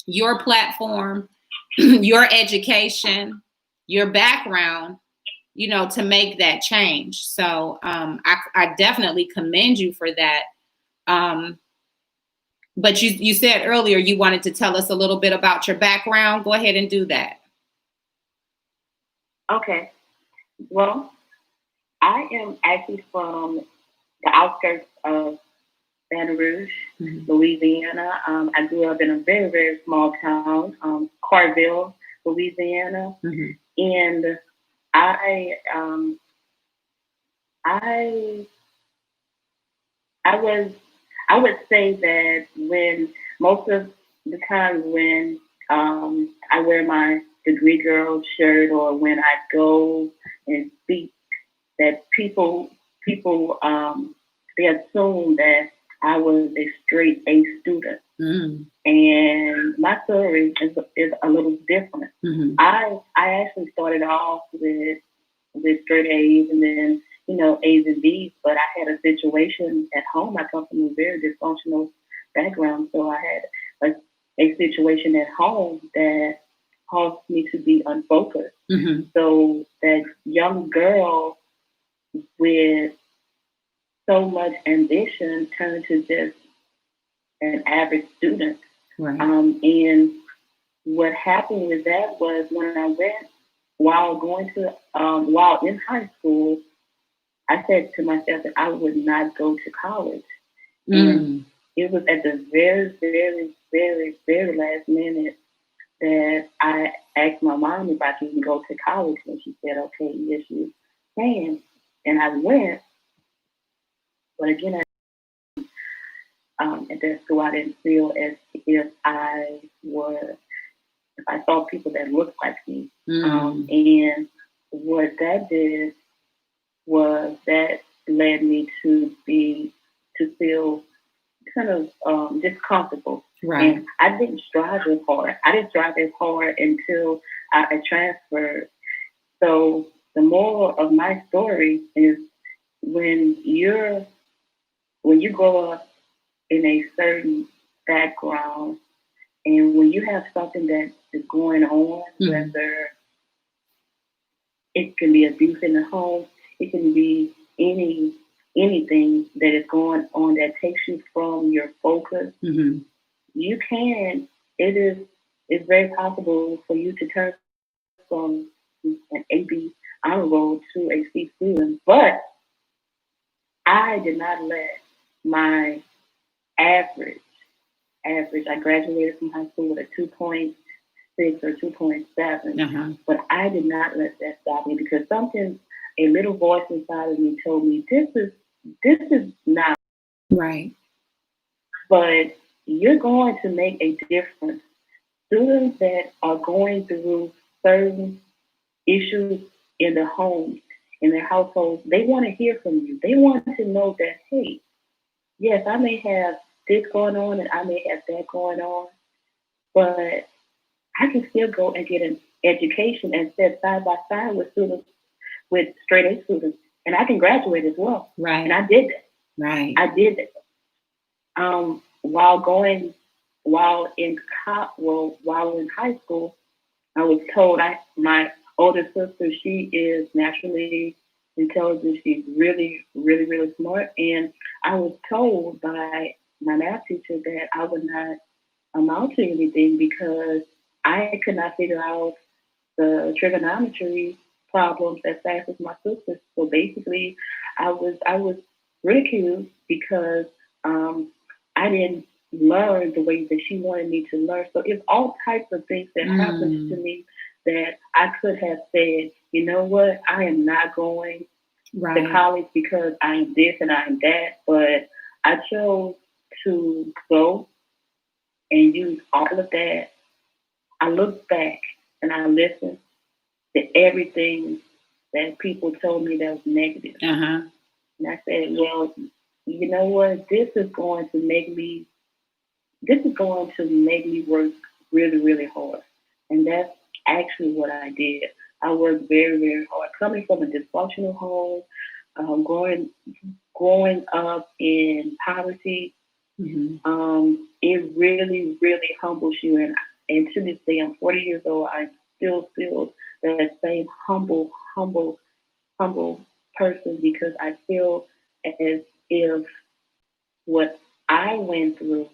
your platform, your education, your background, to make that change. So I definitely commend you for that. But you said earlier you wanted to tell us a little bit about your background. Go ahead and do that. Okay. Well, I am actually from the outskirts of Baton Rouge, Louisiana. I grew up in a very, very small town, Carville, Louisiana. And I would say that when most of the time when I wear my degree girl shirt, or when I go and speak, that people they assume that I was a straight A student. And my story is a little different. I actually started off with straight A's and then, A's and B's, but I had a situation at home. I come from a very dysfunctional background, so I had a situation at home that caused me to be unfocused. So that young girl with so much ambition turned to just an average student. Right. And what happened with that was when I went, while in high school, I said to myself that I would not go to college. And it was at the very, very, very, very last minute that I asked my mom if I could go to college, and she said, "Okay, yes, you can." And I went, but again, at that school, I didn't feel as if if I saw people that looked like me. And what that did was that led me to feel kind of discomfortable. Right. And I didn't strive as hard. I didn't strive as hard until I transferred. So the moral of my story is when you grow up in a certain background, and when you have something that is going on, whether it can be abuse in the home, it can be anything that is going on that takes you from your focus, it's very possible for you to turn from an AB honor roll to a C student. But I did not let my average, I graduated from high school with a 2.6 or 2.7, but I did not let that stop me, because a little voice inside of me told me, this is not right. But you're going to make a difference. Students that are going through certain issues in their homes, in their households, they want to hear from you. They want to know that, hey, yes, I may have this going on and I may have that going on, but I can still go and get an education and sit side by side with students, with straight A students, and I can graduate as well. Right. And I did that. Right. I did that. While in high school, I was told my older sister, she is naturally intelligent. She's really, really, really smart. And I was told by my math teacher that I would not amount to anything because I could not figure out the trigonometry problems as fast as my sister. So basically, I was ridiculed because I didn't learn the way that she wanted me to learn. So it's all types of things that happened to me that I could have said, you know what, I am not going to college because I am this and I am that. But I chose to go and use all of that. I look back and I listened to everything that people told me that was negative. And I said, well, you know what, this is going to make me work really, really hard. And that's actually what I did. I worked very, very hard. Coming from a dysfunctional home, growing up in poverty, it really, really humbles you. And to this day, I'm 40 years old. I still feel that same humble person, because I feel as if what I went through,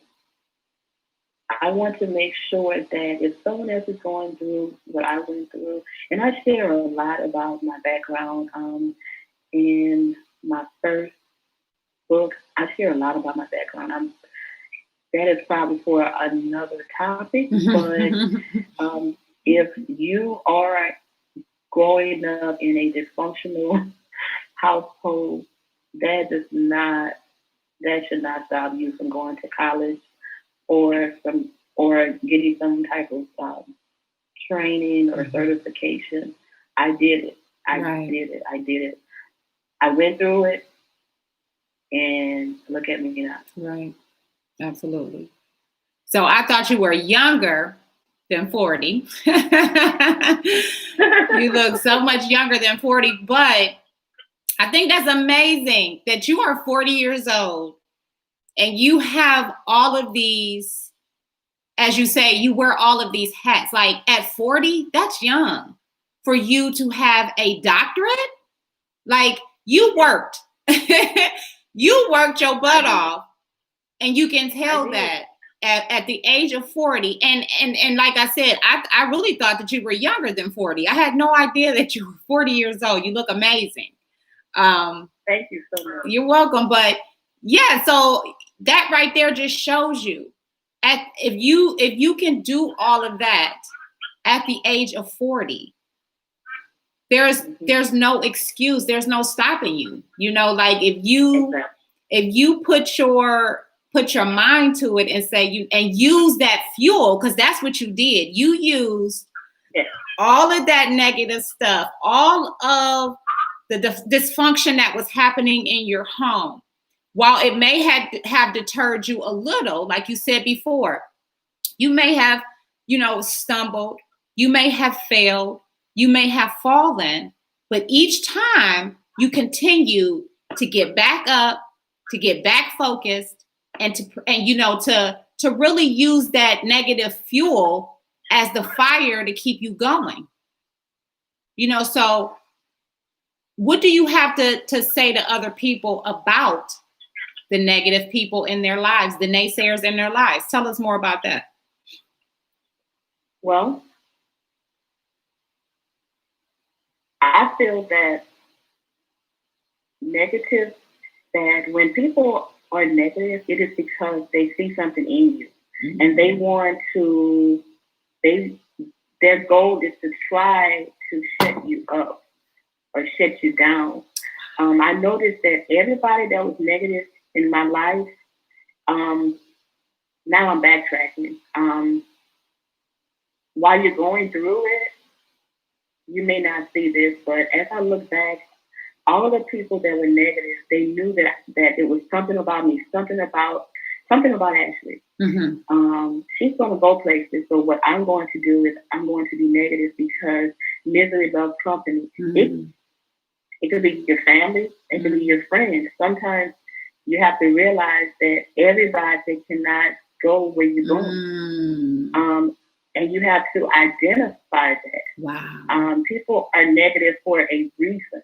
I want to make sure that if someone else is going through what I went through, and I share a lot about my background in my first book, I share a lot about my background. That is probably for another topic, but if you are growing up in a dysfunctional household, that should not stop you from going to college or getting some type of training or certification. I did it. I did it. I went through it, and look at me now. Right. Absolutely. So I thought you were younger than 40. You look so much younger than 40, but I think that's amazing that you are 40 years old and you have all of these, as you say, you wear all of these hats. Like at 40, that's young for you to have a doctorate. Like you worked, you worked your butt off, and you can tell that at the age of 40. And like I said, I really thought that you were younger than 40. I had no idea that you were 40 years old. You look amazing. Thank you so much. You're welcome. But yeah, so that right there just shows you if you can do all of that at the age of 40, there's no excuse, there's no stopping you. You know, like if you put your mind to it and say and use that fuel, because that's what you did. You used all of that negative stuff, all of the dysfunction that was happening in your home. While it may have deterred you a little, like you said before, you may have, stumbled, you may have failed, you may have fallen, but each time you continue to get back up, to get back focused, and to really use that negative fuel as the fire to keep you going. So what do you have to say to other people about the negative people in their lives, the naysayers in their lives? Tell us more about that. Well, I feel that when people are negative, it is because they see something in you, and they want to. Their goal is to try to shut you up or shut you down. I noticed that everybody that was negative in my life, now I'm backtracking. While you're going through it, you may not see this, but as I look back, all of the people that were negative, they knew that it was something about me, something about Ashley. Mm-hmm. She's going to go places. So what I'm going to do is I'm going to be negative because misery loves company. Mm-hmm. It could be your family. It could be your friends. Sometimes you have to realize that everybody cannot go where you're going. And you have to identify that. Wow. People are negative for a reason.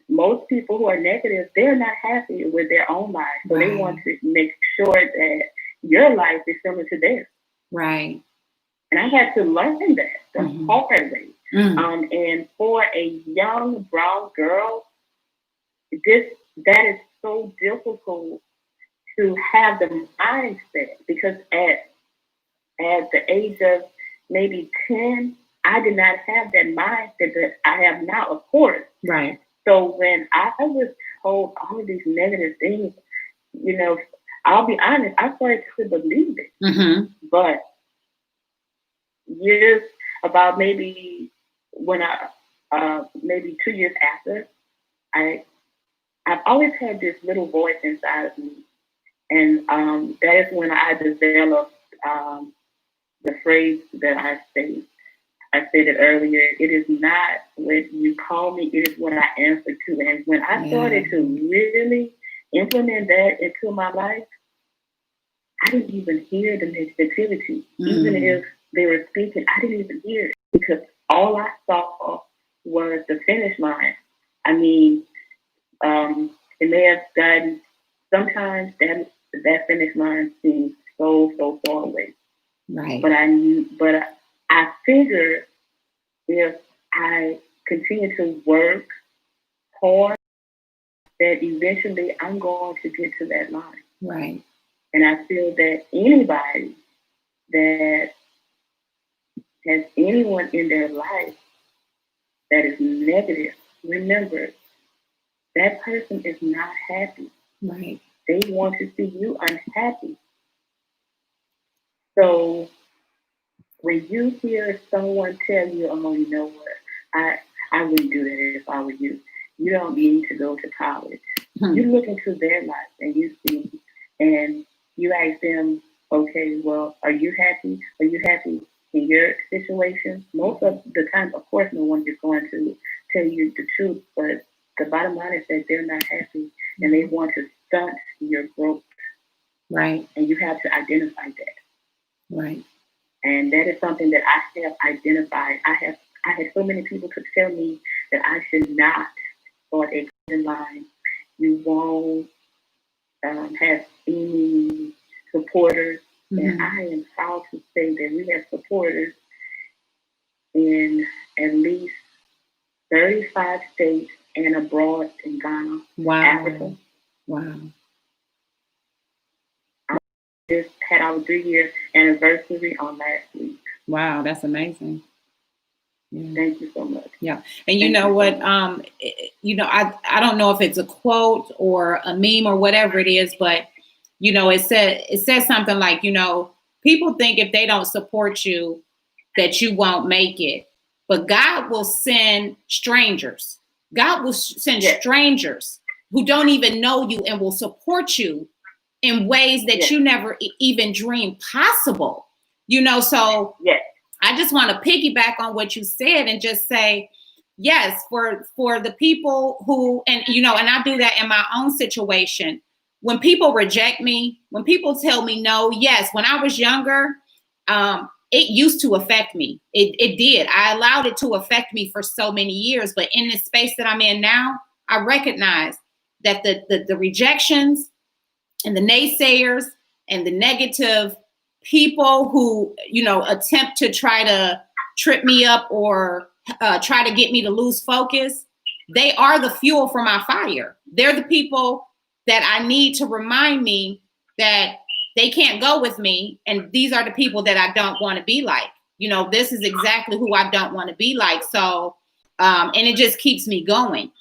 Most people who are negative, they're not happy with their own lives. So they want to make sure that your life is similar to theirs. Right. And I had to learn that the hard way. And for a young brown girl, that is so difficult to have the mindset, because at the age of maybe 10, I did not have that mindset that I have now, of course. Right. So when I was told all of these negative things, I'll be honest, I started to believe it. Mm-hmm. But years, about maybe when maybe 2 years after, I've always had this little voice inside of me. And that is when I developed the phrase that I say. I said it earlier. It is not what you call me, it is what I answer to. And when I started to really implement that into my life, I didn't even hear the negativity. Even if they were speaking, I didn't even hear it, because all I saw was the finish line. I mean, it may have gotten, sometimes that finish line seems so far away. Right. But I figured if I continue to work hard, that eventually I'm going to get to that line. Right. And I feel that anybody that has anyone in their life that is negative, remember, that person is not happy. Right. They want to see you unhappy. So when you hear someone tell you, oh, you know what, I wouldn't do that if I were you. You don't need to go to college. You look into their life and you see, and you ask them, okay, well, are you happy? Are you happy in your situation? Most of the time, of course, no one is going to tell you the truth, but the bottom line is that they're not happy and they want to stunt your growth. Right. And you have to identify that. Right. And that is something that I have identified. I had so many people to tell me that I should not start a clothing line. You won't have any supporters. And I am proud to say that we have supporters in at least 35 states and abroad in Ghana, Africa. Wow. Just had our 3-year anniversary on last week. Wow, that's amazing. Yeah. Thank you so much. Yeah. And you know what, I don't know if it's a quote or a meme or whatever it is, but it says something like, people think if they don't support you that you won't make it, but God will send strangers. God will send strangers who don't even know you and will support you in ways that you never even dreamed possible, so I just want to piggyback on what you said and just say, yes, for the people who, and I do that in my own situation. When people reject me, when people tell me no, yes, when I was younger, it used to affect me. It did. I allowed it to affect me for so many years, but in this space that I'm in now, I recognize that the rejections and the naysayers and the negative people who, attempt to try to trip me up or try to get me to lose focus, they are the fuel for my fire. They're the people that I need to remind me that they can't go with me. And these are the people that I don't want to be like. This is exactly who I don't want to be like. So, and it just keeps me going,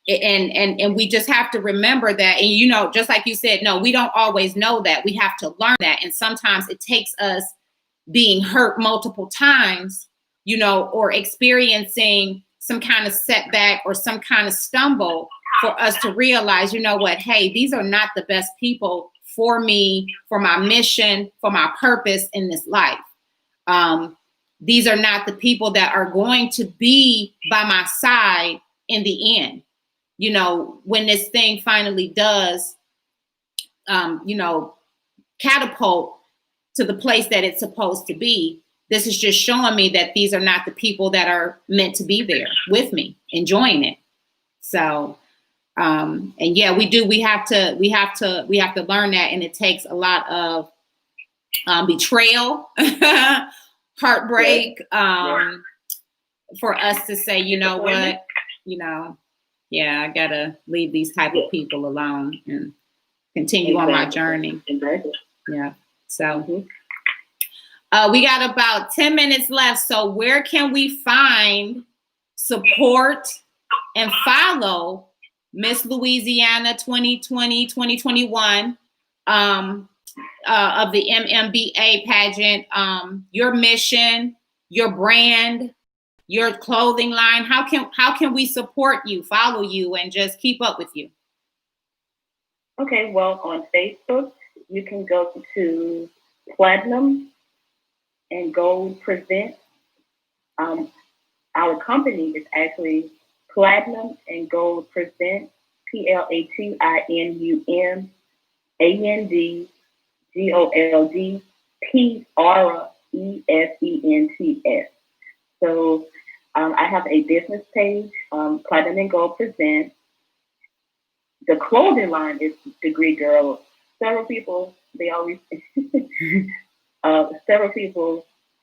And we just have to remember that. And, just like you said, no, we don't always know that. We have to learn that. And sometimes it takes us being hurt multiple times, or experiencing some kind of setback or some kind of stumble for us to realize, hey, these are not the best people for me, for my mission, for my purpose in this life. These are not the people that are going to be by my side in the end. When this thing finally does, catapult to the place that it's supposed to be, this is just showing me that these are not the people that are meant to be there with me, enjoying it. So, and yeah, we have to learn that. And it takes a lot of betrayal, heartbreak, for us to say, what, I gotta leave these type of people alone and continue on my journey. Yeah. So we got about 10 minutes left. So where can we find support and follow Miss Louisiana 2020-2021 of the MMBA pageant, your mission, your brand, your clothing line? How can we support you, follow you, and just keep up with you? Okay, well, on Facebook, you can go to Platinum and Gold Present. Our company is actually Platinum and Gold Present, PlatinumandGoldPresents. So I have a business page, Platinum and Gold Present. The clothing line is Degree Girl. Several people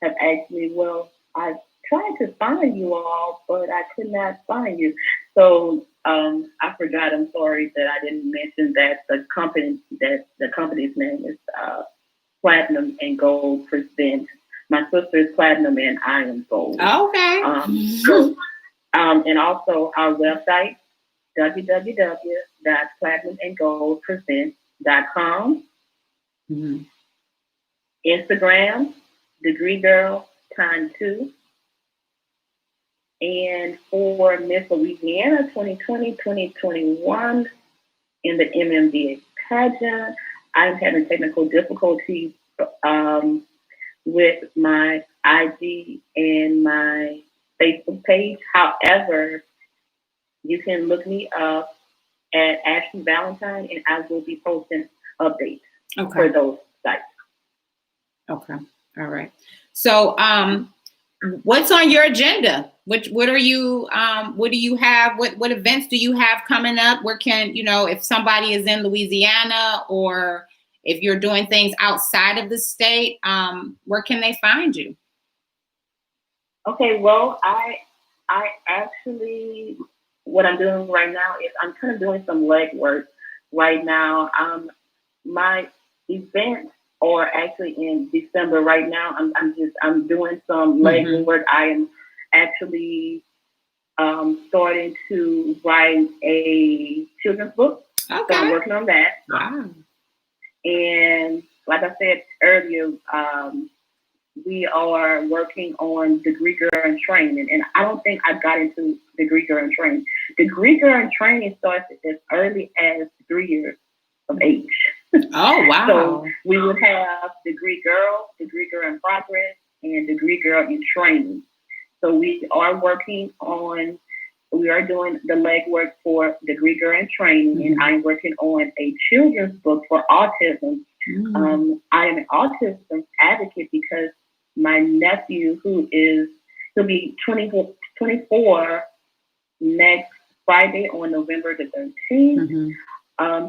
have asked me, well, I tried to find you all, but I could not find you. So I forgot. I'm sorry that I didn't mention that the company's name is Platinum and Gold Present. My sister is Platinum and I am Gold. Okay. And also our website, www.platinumandgoldpresent.com. Mm-hmm. Instagram, Degree Girl ×2. And for Miss Louisiana 2020-2021 in the MMBA pageant. I'm having technical difficulties with my IG and my Facebook page. However, you can look me up at Ashley Valentine, and I will be posting updates for those sites. Okay. All right. So, what's on your agenda? What do you have? What events do you have coming up? Where can, if somebody is in Louisiana or if you're doing things outside of the state, where can they find you? Okay, well, I actually, what I'm doing right now is I'm kind of doing some leg work right now. My events are actually in December right now. I'm doing some leg work. I am actually starting to write a children's book. Okay. So I'm working on that. Wow. And like I said earlier, we are working on Degree Girl in Training. And I don't think I got into Degree Girl in Training. Degree Girl in Training starts as early as 3 years of age. Oh, wow. So we would have Degree Girl in Progress, and Degree Girl in Training. So we are doing the legwork for Degree Girl in Training, and I'm working on a children's book for autism. I am an autism advocate because my nephew, he'll be 24 next Friday on November the 13th.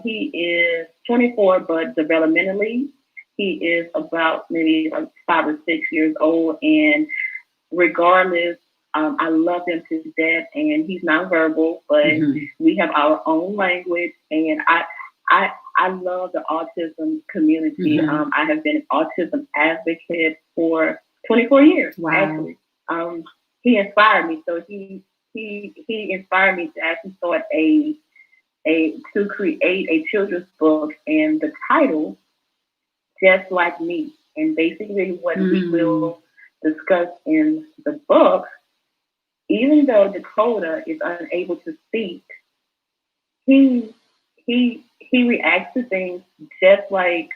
He is 24, but developmentally, he is about maybe 5 or 6 years old. And regardless, I love him to death, and he's nonverbal, but we have our own language. And I love the autism community. I have been an autism advocate for 24 years. Wow. Actually. He inspired me. So he inspired me to actually start to create a children's book, and the title, Just Like Me. And basically what we will discuss in the book, even though Dakota is unable to speak, he reacts to things just like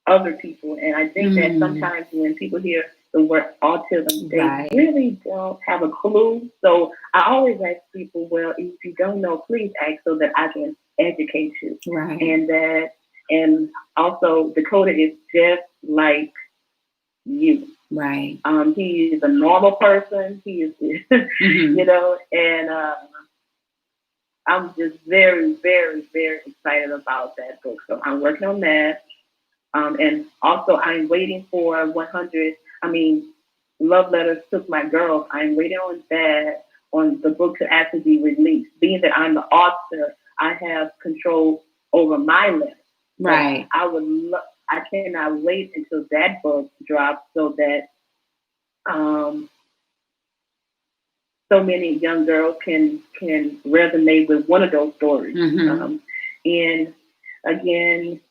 other people. And I think that sometimes when people hear the word autism, they really don't have a clue. So I always ask people, well, if you don't know, please ask so that I can educate you. Right. And also Dakota is just like you. Right. He is a normal person. He is, and I'm just very, very, very excited about that book. So I'm working on that. And also I'm waiting for 100. Love Letters Took My Girls. I'm waiting on that, on the book to actually be released. Being that I'm the author, I have control over my letters. Right. So I cannot wait until that book drops so that so many young girls can resonate with one of those stories. And again,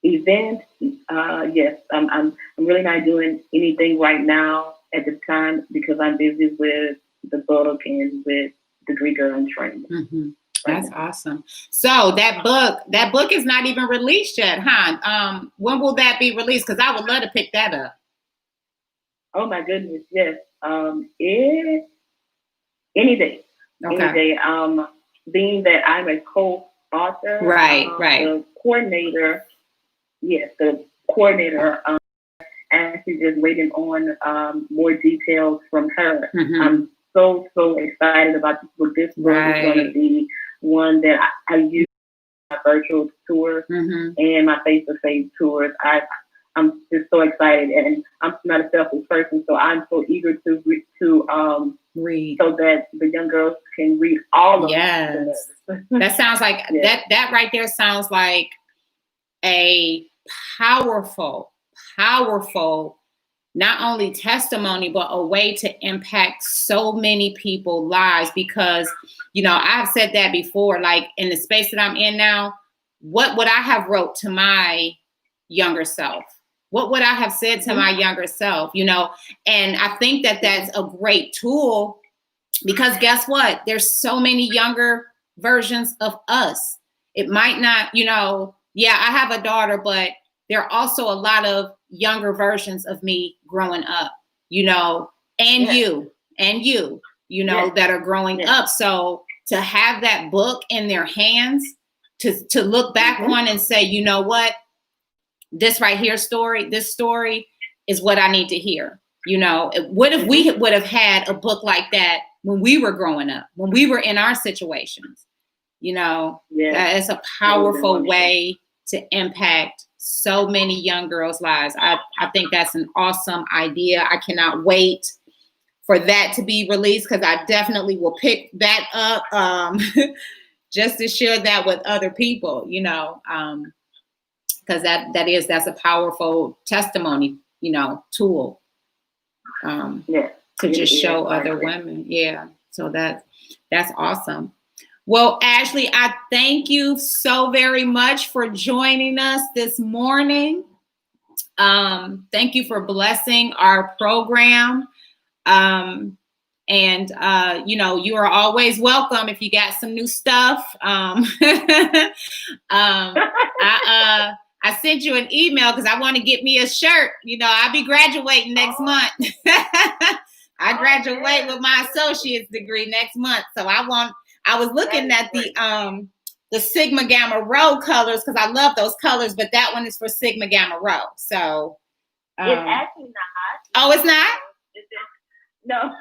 events, yes, I'm really not doing anything right now at this time because I'm busy with the book and with Degree Girl in Training. That's awesome. So that book is not even released yet, huh? When will that be released? Because I would love to pick that up. Oh my goodness, yes. Any day. Okay. Any day. Being that I'm a co-author, right. The coordinator. Yes, the coordinator actually just waiting on more details from her. I'm so excited about this book. This book is going to be one that I use my virtual tours and my face-to-face tours. I'm just so excited, and I'm not a selfish person, so I'm so eager to read so that the young girls can read all of it. That sounds like that right there sounds like a powerful, not only testimony, but a way to impact so many people's lives. Because, I've said that before, like in the space that I'm in now, what would I have wrote to my younger self? What would I have said to my younger self? And I think that that's a great tool because guess what? There's so many younger versions of us. It might not, Yeah, I have a daughter, but there are also a lot of younger versions of me growing up, you know, and you, you know, that are growing up. So to have that book in their hands, to look back on and say, you know what, this right here this story is what I need to hear. You know, what if we would have had a book like that when we were growing up, when we were in our situations? You know, it's a powerful way to impact so many young girls' lives. I think that's an awesome idea. I cannot wait for that to be released, because I definitely will pick that up just to share that with other people, you know, because that's a powerful testimony, you know, tool to just show other women. Yeah. So that's awesome. Well, Ashley, I thank you so very much for joining us this morning. Thank you for blessing our program. And you know, you are always welcome if you got some new stuff. I sent you an email because I want to get me a shirt. You know, I'll be graduating next month. I graduate with my associate's degree next month. So I was looking at the Sigma Gamma Rho colors because I love those colors, but that one is for Sigma Gamma Rho. So it's actually not. Oh, it's not? No.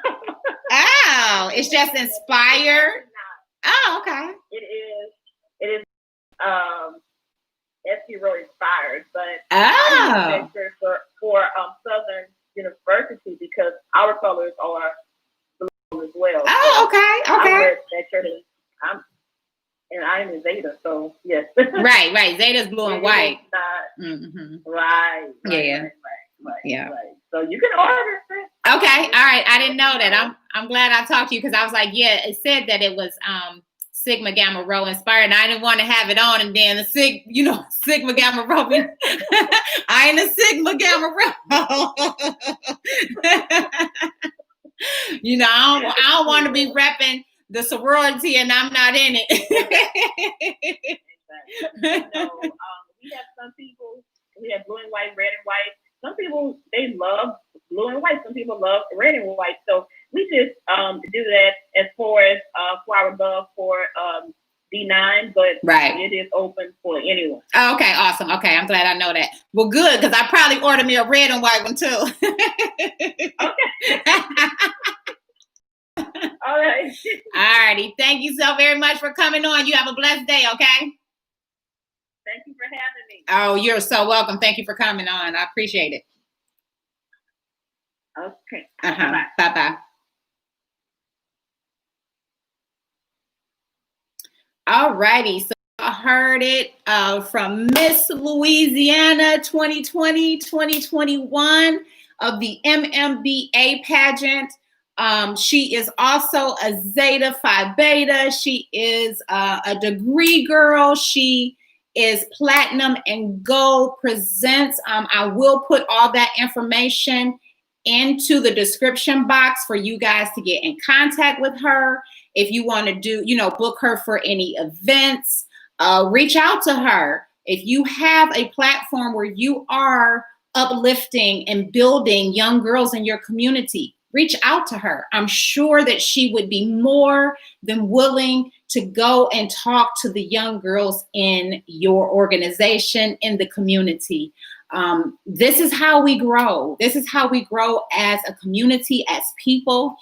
Oh, it's just inspired. Oh, okay. It is SC Row inspired, but I use that for Southern University because our colors are blue as well. Oh, okay. I wear that shirt and I'm in Zeta, so yes. Right. Zeta's blue and white. Right. Yeah. So you can order it. Okay. All right. I didn't know that. I'm glad I talked to you because I was like, yeah, it said that it was Sigma Gamma Rho inspired, and I didn't want to have it on, and then the Sigma Gamma Rho. I ain't a Sigma Gamma Rho. You know, I don't want to be repping the sorority and I'm not in it. No, we have some people. We have blue and white, red and white. Some people, they love blue and white. Some people love red and white. So we just do that as far as for our love for D9, but it is open for anyone. Oh, okay, awesome. Okay, I'm glad I know that. Well, good, because I probably ordered me a red and white one too. Okay. All right. All righty. Thank you so very much for coming on. You have a blessed day, okay? Thank you for having me. Oh, you're so welcome. Thank you for coming on. I appreciate it. Okay. Bye-bye. All righty. So I heard it from Miss Louisiana 2020, 2021 of the MMBA pageant. She is also a Zeta Phi Beta. She is a degree girl. She is Platinum and Gold Presents. I will put all that information into the description box for you guys to get in contact with her. If you want to book her for any events, reach out to her. If you have a platform where you are uplifting and building young girls in your community, reach out to her. I'm sure that she would be more than willing to go and talk to the young girls in your organization, in the community. This is how we grow. This is how we grow as a community, as people.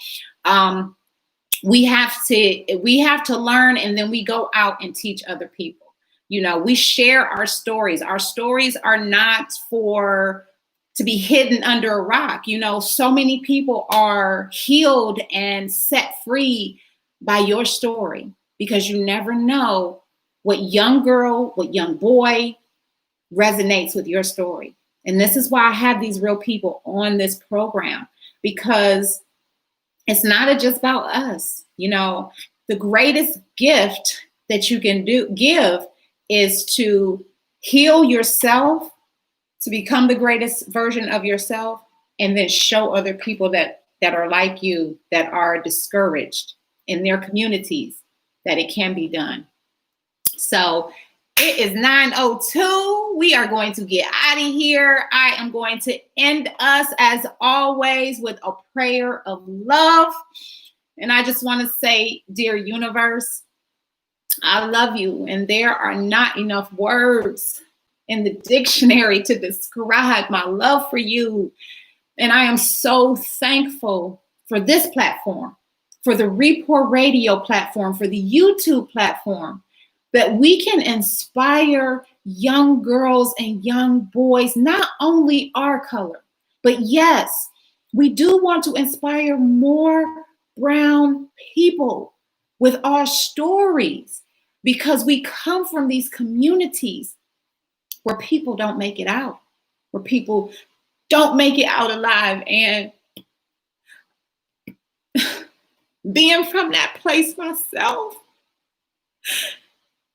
We have to learn, and then we go out and teach other people. You know, we share our stories. Our stories are not to be hidden under a rock. You know, so many people are healed and set free by your story, because you never know what young girl, what young boy resonates with your story. And this is why I have these real people on this program, because it's not just about us. You know, the greatest gift that you can give is to heal yourself, to become the greatest version of yourself, and then show other people that are like you, that are discouraged in their communities, that it can be done. So It is 9:02. We are going to get out of here. I am going to end us, as always, with a prayer of love. And I just want to say, dear universe, I love you. And there are not enough words in the dictionary to describe my love for you. And I am so thankful for this platform, for the Report Radio platform, for the YouTube platform, that we can inspire young girls and young boys, not only our color, but yes, we do want to inspire more brown people with our stories, because we come from these communities where people don't make it out, where people don't make it out alive. And being from that place myself,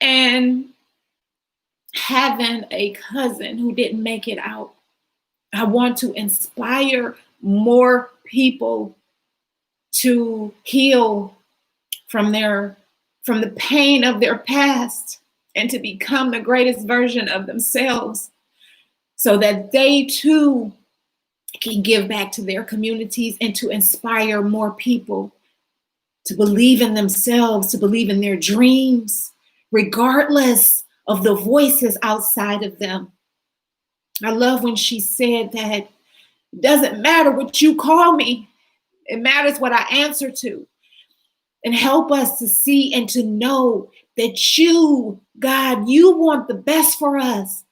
and having a cousin who didn't make it out, I want to inspire more people to heal from the pain of their past and to become the greatest version of themselves, so that they too can give back to their communities and to inspire more people to believe in themselves, to believe in their dreams, regardless of the voices outside of them. I love when she said that it doesn't matter what you call me, it matters what I answer to. And help us to see and to know that you, God, you want the best for us.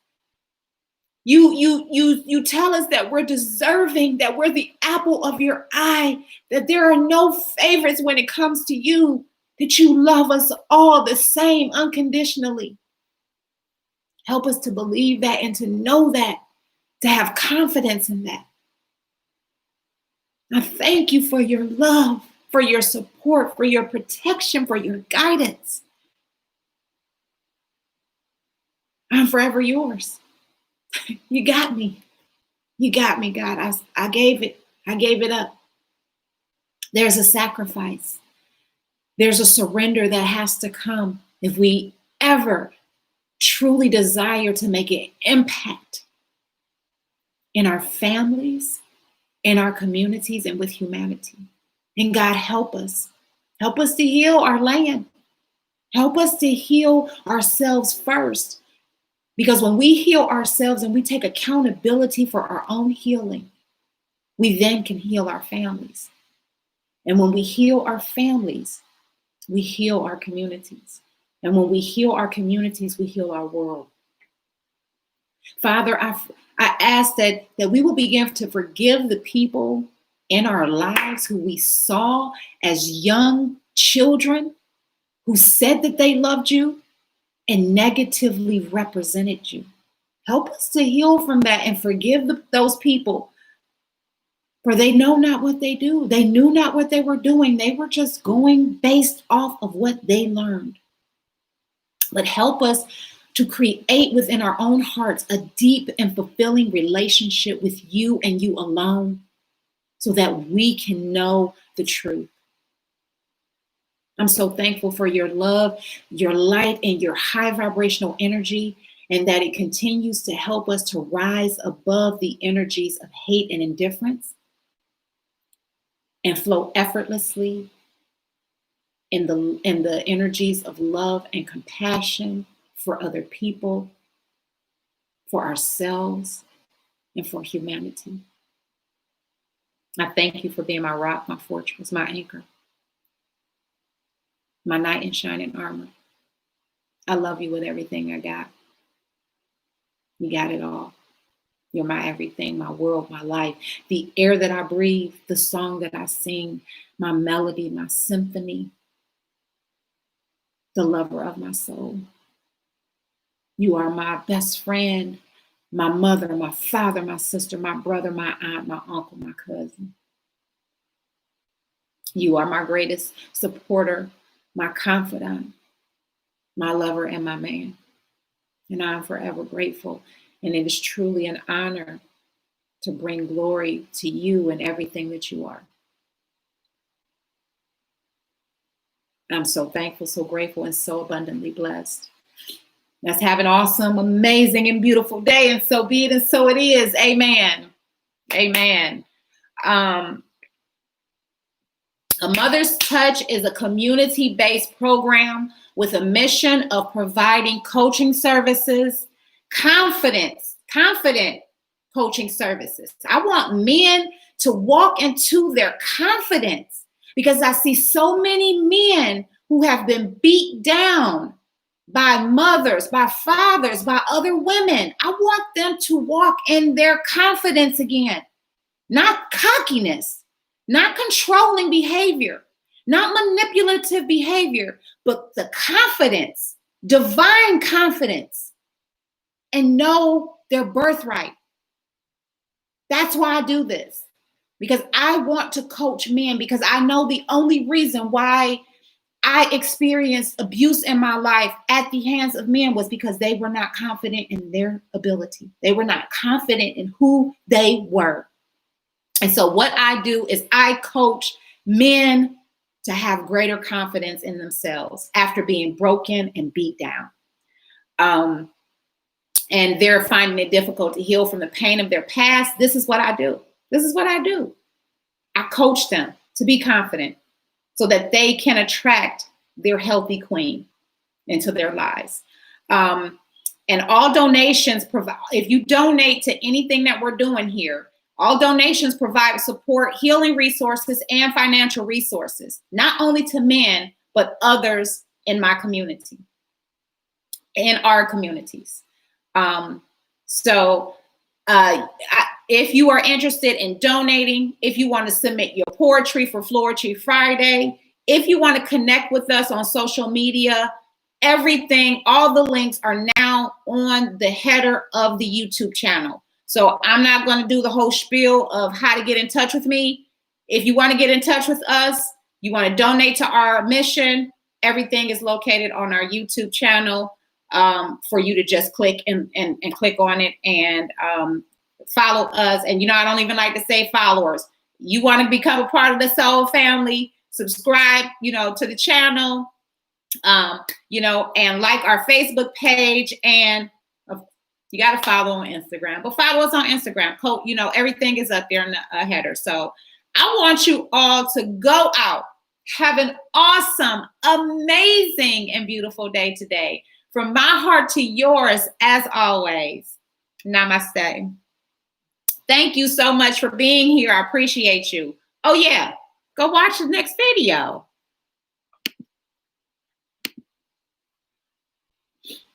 You tell us that we're deserving, that we're the apple of your eye, that there are no favorites when it comes to you, that you love us all the same unconditionally. Help us to believe that and to know that, to have confidence in that. I thank you for your love, for your support, for your protection, for your guidance. I'm forever yours. You got me. You got me, God. I gave it up. There's a sacrifice. There's a surrender that has to come if we ever truly desire to make an impact in our families, in our communities, and with humanity. And God, help us. Help us to heal our land. Help us to heal ourselves first. Because when we heal ourselves and we take accountability for our own healing, we then can heal our families. And when we heal our families, we heal our communities. And when we heal our communities, we heal our world. Father, I ask that we will begin to forgive the people in our lives who we saw as young children, who said that they loved you and negatively represented you. Help us to heal from that and forgive those people, for they know not what they do. They knew not what they were doing. They were just going based off of what they learned. But help us to create within our own hearts a deep and fulfilling relationship with you and you alone, so that we can know the truth. I'm so thankful for your love, your light, and your high vibrational energy, and that it continues to help us to rise above the energies of hate and indifference and flow effortlessly in the energies of love and compassion for other people, for ourselves, and for humanity. I thank you for being my rock, my fortress, my anchor, my knight in shining armor. I love you with everything I got. You got it all. You're my everything, my world, my life, the air that I breathe, the song that I sing, my melody, my symphony, the lover of my soul. You are my best friend, my mother, my father, my sister, my brother, my aunt, my uncle, my cousin. You are my greatest supporter, my confidant, my lover, and my man. And I am forever grateful. And it is truly an honor to bring glory to you and everything that you are. I'm so thankful, so grateful, and so abundantly blessed. Let's have an awesome, amazing, and beautiful day. And so be it, and so it is. Amen. Amen. A Motherz Touch is a community-based program with a mission of providing coaching services, confident coaching services. I want men to walk into their confidence, because I see so many men who have been beat down by mothers, by fathers, by other women. I want them to walk in their confidence again, not cockiness, not controlling behavior, not manipulative behavior, but the confidence, divine confidence, and know their birthright. That's why I do this, because I want to coach men, because I know the only reason why I experienced abuse in my life at the hands of men was because they were not confident in their ability. They were not confident in who they were. And so what I do is I coach men to have greater confidence in themselves after being broken and beat down. And they're finding it difficult to heal from the pain of their past. This is what I do. This is what I do. I coach them to be confident so that they can attract their healthy queen into their lives. And all donations provide, if you donate to anything that we're doing here, all donations provide support, healing resources, and financial resources, not only to men, but others in my community, in our communities. If you are interested in donating, if you want to submit your poetry for Floetry Friday, if you want to connect with us on social media, everything, all the links are now on the header of the YouTube channel. So I'm not going to do the whole spiel of how to get in touch with me. If you want to get in touch with us, you want to donate to our mission, everything is located on our YouTube channel for you to just click and click on it and follow us. And, I don't even like to say followers. You want to become a part of the Soul family, subscribe, to the channel, and like our Facebook page, and you got to follow on Instagram, but follow us on Instagram. Everything is up there in the header. So I want you all to go out, have an awesome, amazing, and beautiful day today. From my heart to yours, as always, namaste. Thank you so much for being here. I appreciate you. Oh yeah, go watch the next video.